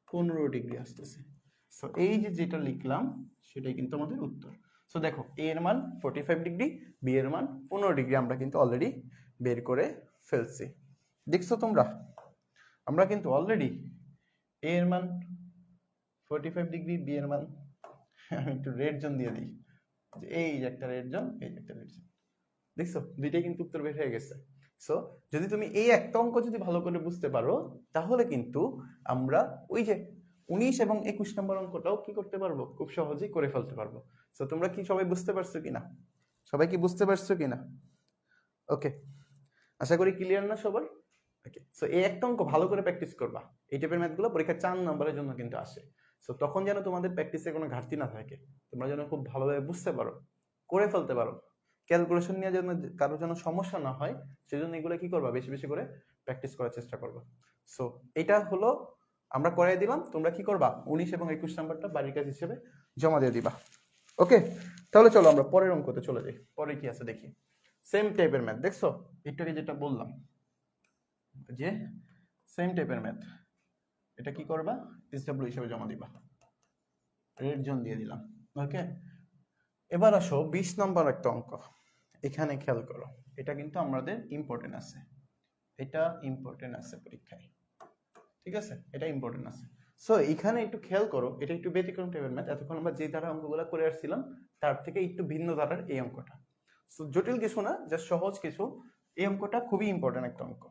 15 ডিগ্রি আসতেছে। সো এই যে যেটা লিখলাম সেটাই কিন্তু আমাদের উত্তর। সো দেখো, এ এর মান 45 ডিগ্রি, বি এর মান 15 ডিগ্রি আমরা কিন্তু অলরেডি বের করে ফেলছি। দেখছো তোমরা, আমরা কিন্তু অলরেডি এ এর মান 45 ডিগ্রি, বি এর মান আমি একটু রেড জোন দিয়ে দিই, যে এই যে একটা রেড জোন, এই যে একটা রেড জোন, দেখছো দুইটাই কিন্তু উত্তর বের হয়ে গেছে। সো যদি তুমি এই একটা অঙ্ক যদি ভালো করে বুঝতে পারো, তাহলে কিন্তু আমরা ওই যে 19 এবং 21 নম্বর অঙ্কটাও কি করতে পারবো? খুব সহজেই করে ফেলতে পারবো। সো তোমরা কি সবাই বুঝতে পারছো কিনা? সবাই কি বুঝতে পারছো কিনা? ওকে, আশা করি ক্লিয়ার না সবার? ওকে, সো এই একটা অঙ্ক ভালো করে প্র্যাকটিস করবা। এই টাইপের ম্যাথগুলো পরীক্ষা 4 নম্বরের জন্য কিন্তু আসে। সো তখন যেন তোমাদের প্র্যাকটিসে কোনো ঘাটতি না থাকে, তোমরা যেন খুব ভালোভাবে বুঝতে পারো, করে ফেলতে পারো, ক্যালকুলেশন নিয়ে যেন কারোর যেন সমস্যা না হয়, সেজন্য এগুলো কি করবা? বেশি বেশি করে প্র্যাকটিস করার চেষ্টা করবা। সো এটা হলো আমরা করাই দিলাম, তোমরা কি করবা? 19 এবং 21 নাম্বারটা বাড়ির কাজ হিসেবে জমা দিয়ে দিবা। ওকে, তাহলে চলো আমরা পরের অঙ্কতে চলে যাই। পরে কি আছে দেখি। সেম টাইপের ম্যাথ, দেখছো একটু আগে যেটা বললাম, যে সেম টাইপের ম্যাথ, এটা কি করবা? এসডব্লিউ হিসেবে জমা দিবা, রেড জোন দিয়ে দিলাম। ওকে, এবার আসো 20 নম্বর একটা অঙ্ক। এখানে খেয়াল করো, এটা কিন্তু আমাদের ইম্পর্টেন্ট আছে, এটা ইম্পর্টেন্ট আছে পরীক্ষায়, ঠিক আছে, এটা ইম্পর্টেন্ট আছে। সো এখানে একটু খেয়াল করো, এটা একটু ব্যতিক্রম টাইপের ম্যাথ। এতক্ষণ আমরা যে ধারা অঙ্কগুলো করে আসছিলাম তার থেকে একটু ভিন্ন ধারার এই অঙ্কটা। সো জটিল কিছু না, জাস্ট সহজ কিছু, এই অঙ্কটা খুবই ইম্পর্টেন্ট একটা অঙ্ক।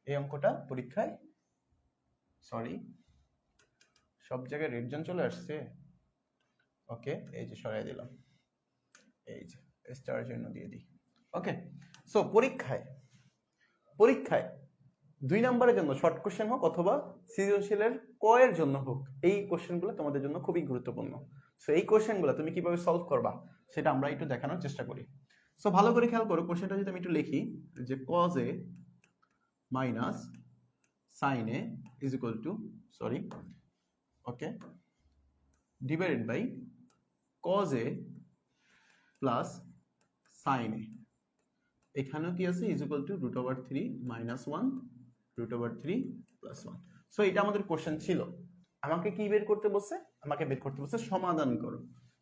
এই অঙ্কটা পরীক্ষায়, সরি সব জায়গায় রেড জোন চলে আসছে। ওকে, এই যে সরাই দিলাম, এই যে স্টার চিহ্ন দিয়ে দিই। ওকে, সো পরীক্ষায় 2 নম্বরের জন্য শর্ট কোশ্চেন হোক অথবা সৃজনশীলের ক এর জন্য হোক, এই কোশ্চেনগুলো তোমাদের জন্য খুবই গুরুত্বপূর্ণ। সো এই কোশ্চেনগুলো তুমি কিভাবে সলভ করবা সেটা আমরা একটু দেখানোর চেষ্টা করি। সো ভালো করে খেয়াল করো, কোশ্চেনটা যদি আমি একটু লিখি যে cos a minus sin a is equal to, sorry, okay, divided by cos a plus sin a, এখানেও কি আছে is equal to √3 minus 1 √3 plus 1। So এটা আমাদের কোশ্চেন ছিল। আমাকে কি বের করতে বলছে? আমাকে বের করতে বলছে সমাধান করো।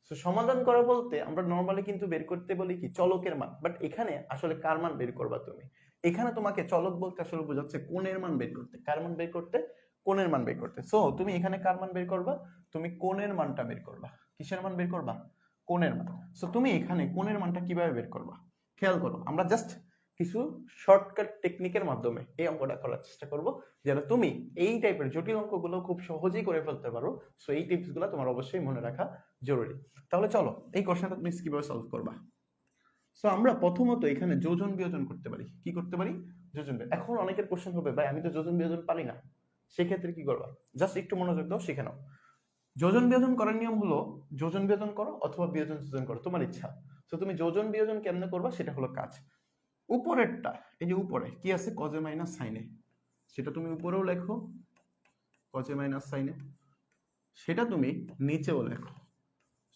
সো সমাধান করা বলতে আমরা নরমালি কিন্তু বের করতে বলি কি চলকের মান, বাট এখানে আসলে কার মান বের করবা তুমি? এখানে তোমাকে চলক বলতে আসলে বোঝাচ্ছে কোণের মান বের করতে। কার মান বের করতে? কোণের মান বের করতে। সো তুমি এখানে কার মান বের করবা? তুমি কোণের মানটা বের করবা। কিসের মান বের করবা? কোণের মান। সো তুমি এখানে কোণের মানটা কিভাবে বের করবা? খেয়াল করো, আমরা জাস্ট কিছু শর্টকাট টেকনিকের মাধ্যমে এই অঙ্কটা করার চেষ্টা করব, যেন তুমি এই টাইপের জটিল অঙ্কগুলো খুব সহজেই করে ফেলতে পারো। সো এই টিপসগুলো তোমার অবশ্যই মনে রাখা জরুরি। তাহলে চলো এই কোশ্চেনটা তুমি কিভাবে সলভ করবা। সো আমরা প্রথমত এখানে যোজন বিয়োজন করতে পারি। কি করতে পারি? যোজন বিয়োজন। এখন অনেকের কোশ্চেন হবে, ভাই আমি তো যোজন বিয়োজন পারি না, সেক্ষেত্রে কি করবা? জাস্ট একটু মনোযোগ দাও, শিখে নাও। যোজন বিয়োজন করার নিয়ম হলো যোজন বিয়োজন করো অথবা বিয়োজন যোজন করো, তোমার ইচ্ছা। তো তুমি যোজন বিয়োজন কেমনে করবা সেটা হলো কাজ। উপরেরটা, এই যে উপরে কি আছে cos a minus sin a, সেটা তুমি উপরেও লেখো cos a minus sin a, সেটা তুমি নিচেও লেখো।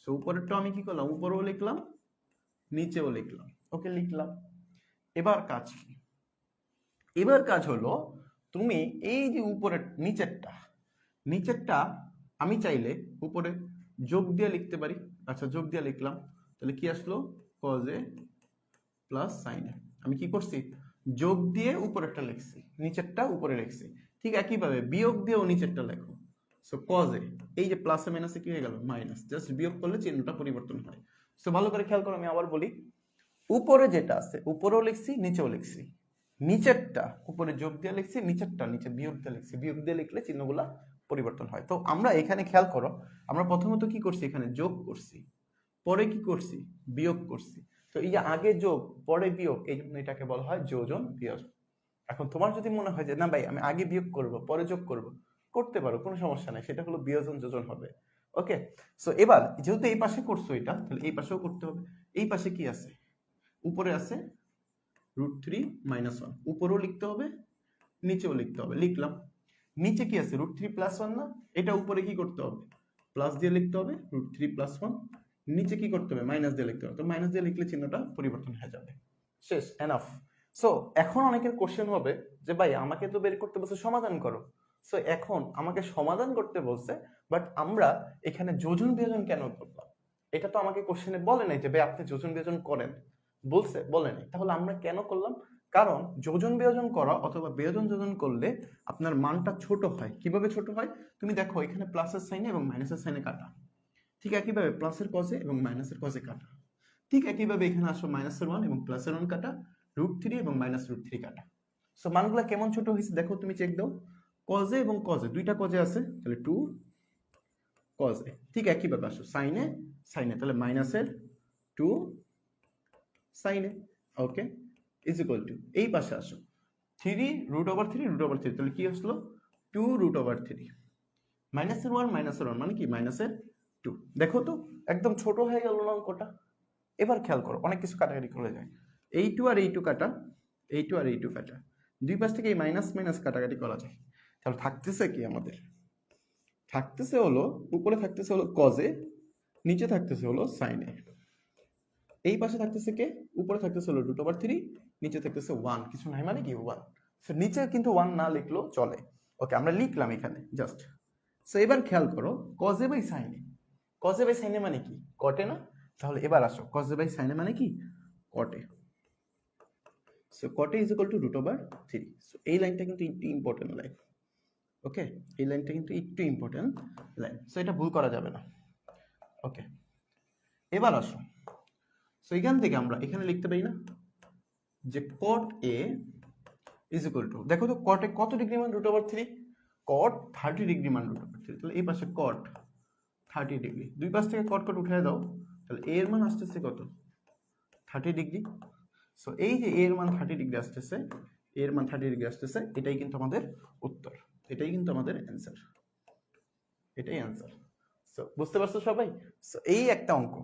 সো উপরেরটা আমি কি করলাম? উপরেও লিখলাম, নিচেও লিখলাম। ওকে, লিখলাম। এবার কাজ কি? এবার কাজ হলো তুমি এই যে উপরের নিচেরটা আমি চাইলে উপরে যোগ দিয়ে লিখতে পারি। আচ্ছা, যোগ দিয়ে লিখলাম, তাহলে কি আসলো? cos a plus sin a। আমি কি করছি? যোগ দিয়ে উপরেরটা লিখছি, নিচেরটা উপরে লিখছি। ঠিক একইভাবে বিয়োগ দিয়েও নিচেরটা লেখো। সো cos a, এই যে প্লাসে মাইনাসে কি হয়ে গেল? মাইনাস। জাস্ট বিয়োগ করলে চিহ্নটা পরিবর্তন হয়। সো ভালো করে খেয়াল করো, আমি আবার বলি, উপরে যেটা আছে উপরেও লিখছি, নিচেও লিখছি। নিচেরটা উপরে যোগ দিয়ে লিখছি, নিচেরটা নিচে বিয়োগ দিয়ে লিখছি। বিয়োগ দিয়ে লিখলে চিহ্নগুলা পরিবর্তন হয়। তো আমরা এখানে খেয়াল করো, আমরা প্রথমত কি করছি? এখানে যোগ করছি, পরে কি করছি? বিয়োগ করছি। তো এই যে আগে যোগ পরে বিয়োগ, এই জন্য এটাকে বলা হয় যোজন বিয়োজন। এখন তোমার যদি মনে হয় যে না ভাই আমি আগে বিয়োগ করব পরে যোগ করব, করতে পারো, কোনো সমস্যা নাই, সেটা হলো বিয়োজন যোজন হবে। ওকে, সো এবার যেহেতু এই পাশে করছো এটা, তাহলে এই পাশেও করতে হবে। এই পাশে কি আছে? উপরে আছে √3 মাইনাস 1, উপরেও লিখতে হবে, নিচেও লিখতে হবে। লিখলাম। নিচে কি আছে? √3 প্লাস 1 না? এটা উপরে কি করতে হবে? প্লাস দিয়ে লিখতে হবে, √3 প্লাস 1। নিচে কি করতে হবে? মাইনাস দিয়ে লিখতে হবে। তো মাইনাস দিয়ে লিখলে চিহ্নটা পরিবর্তন হয়ে যাবে। শেষ, এনাফ। সো এখন অনেকের কোশ্চেন হবে যে ভাই আমাকে তো বের করতে বলছে সমাধান করো। সো এখন আমাকে সমাধান করতে বলছে, বাট আমরা এখানে যোজন বিয়োজন কেন করলাম? এটা তো আমাকে কোশ্চেনে বলে নাই যে ভাই আপনি যোজন বিয়োজন করেন, বলছে? বলে নাই। তাহলে আমরা কেন করলাম? কারণ যোজন বিয়োজন করা অথবা বিয়োজন যোজন করলে আপনার মানটা ছোট হয়। কিভাবে ছোট হয়? তুমি দেখো এখানে প্লাসের সাইনে এবং মাইনাসের সাইনে কাটা, ঠিক একইভাবে প্লাসের কজে এবং মাইনাসের কজে কাটা। ঠিক একইভাবে এখানে আসো মাইনাসের 1 এবং প্লাসের 1 কাটা, √3 এবং মাইনাস √3 কাটা। সো মানগুলা কেমন ছোট হয়েছে দেখো, তুমি চেক দাও। কজে এবং কজে, দুইটা কজে আছে, তাহলে 2 কজে। ঠিক একইভাবে আসো সাইনে সাইনে, তাহলে মাইনাসের 2 সাইনে। ওকে, ইজ ইকুয়াল টু এই পাশে আসো 3 √3 তাহলে কি আসলো? 2 √3। মাইনাসের 1 মাইনাসের 1 মানে কি? মাইনাসের 2। দেখো তো একদম ছোট হয়ে গেল না অঙ্কটা? এবার খেয়াল করো, অনেক কিছু কাটাকাটি করে যায়। এই 2 আর এই 2 কাটা, এই 2 আর এই 2 কাটা, দুই পাশ থেকে এই মাইনাস মাইনাস কাটাকাটি করা যায়। তাহলে থাকতেছে কি আমাদের? থাকতেছে হলো উপরে থাকতেছে হলো কজে, নিচে থাকতেছে হলো সাইনে। এই পাশে থাকতেছে কে? উপরে থাকতেছে হলো √3, নিচে থাকতেছে 1। কিছু নাই মানে কি 1। সো নিচে কিন্তু 1 না লিখলেও চলে। ওকে, আমরা লিখলাম এখানে জাস্ট। সো এবার খেয়াল করো, কজে বাই সাইনে, কজে বাই সাইনে মানে কি? কটে না? তাহলে এবার আসো, কজে বাই সাইনে মানে কি? কটে। সো কটে ইজ ইকুয়াল টু √3। সো এই লাইনটা কিন্তু একটু ইম্পর্টেন্ট লাইন। ওকে, এই লাইনটা কিন্তু একটু ইম্পর্টেন্ট লাইন। সো এটা ভুল করা যাবে না। ওকে, এবার আসো, সো এখান থেকে আমরা এখানে লিখতে পারি না যে cot A is equal two, দেখো তো cot এ কত ডিগ্রি মান √3, cot 30 ডিগ্রি মান √3, তাহলে এই পাশে cot 30 ডিগ্রি, দুই পাশ থেকে cot cot উঠিয়ে দাও, তাহলে a এর মান আসতেছে কত 30 ডিগ্রি। সো এই যে a এর মান 30 ডিগ্রি আসতেছে, a এর মান 30 ডিগ্রি আসতেছে, এটাই কিন্তু আমাদের উত্তর, এটাই কিন্তু আমাদের অ্যান্সার, এটাই অ্যান্সার। সো বুঝতে পারছো সবাই? সো এই একটা অঙ্ক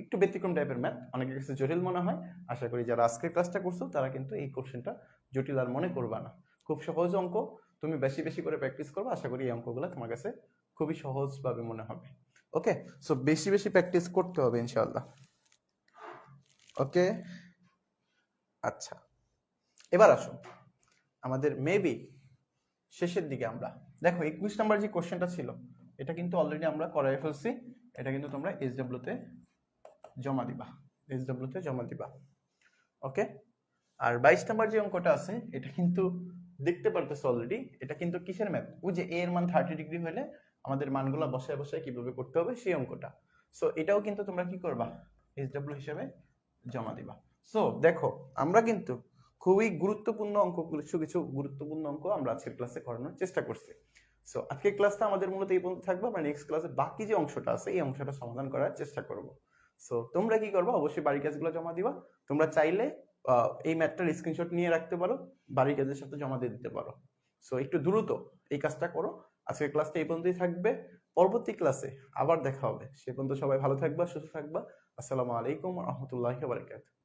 একটু ব্যতিক্রম টাইপের ম্যাথ, অনেকের কাছে জটিল মনে হয়, আশা করি যারা আজকের ক্লাসটা করছো তারা কিন্তু এই কোশ্চেনটা জটিল আর মনে করবা না, খুব সহজ অঙ্ক, তুমি বেশি বেশি করে প্র্যাকটিস করবে, আশা করি এই অঙ্কগুলো তোমার কাছে খুবই সহজভাবে মনে হবে। ওকে, সো বেশি বেশি প্র্যাকটিস করতে হবে ইনশাআল্লাহ। ওকে, আচ্ছা এবার আসো আমাদের মেবি শেষের দিকে, আমরা দেখো 21 নাম্বার যে কোশ্চেনটা ছিল এটা কিন্তু অলরেডি আমরা করাই ফেলছি, এটা কিন্তু তোমরা SW তে জমা দিবা, SW তে জমা দিবা। ওকে, আর 22 নাম্বার যে অঙ্কটা আছে এটা কিন্তু দেখতে পারতেছো অলরেডি, এটা কিন্তু কিসের ম্যাথ, ওই যে a এর মান 30 ডিগ্রি হলে আমাদের মানগুলো বসায় বসায় কিভাবে করতে হবে সেই অঙ্কটা। সো এটাও কিন্তু তোমরা কি করবা, SW হিসেবে জমা দিবা। সো দেখো আমরা কিন্তু খুবই গুরুত্বপূর্ণ অঙ্ক, কিছু কিছু গুরুত্বপূর্ণ অঙ্ক আমরা আজকের ক্লাসে করানোর চেষ্টা করছি। সো আজকের ক্লাসটা আমাদের মূলত এই পর্যন্ত থাকবে, আমরা নেক্সট ক্লাসে বাকি যে অংশটা আছে এই অংশটা সমাধান করার চেষ্টা করব। সো তোমরা কি করবা, অবশ্যই বাড়ির কাজগুলো জমা দিবা, তোমরা চাইলে এই ম্যাথটার স্ক্রিনশট নিয়ে রাখতে পারো, বাড়ির কাজের সাথে জমা দিয়ে দিতে পারো। সো একটু দ্রুত এই কাজটা করো। আজকের ক্লাসটা এই পর্যন্তই থাকবে, পরবর্তী ক্লাসে আবার দেখা হবে, সে পর্যন্ত সবাই ভালো থাকবা, সুস্থ থাকবা। আসসালামু আলাইকুম ওয়া রাহমাতুল্লাহি ওয়া বারাকাতুহু।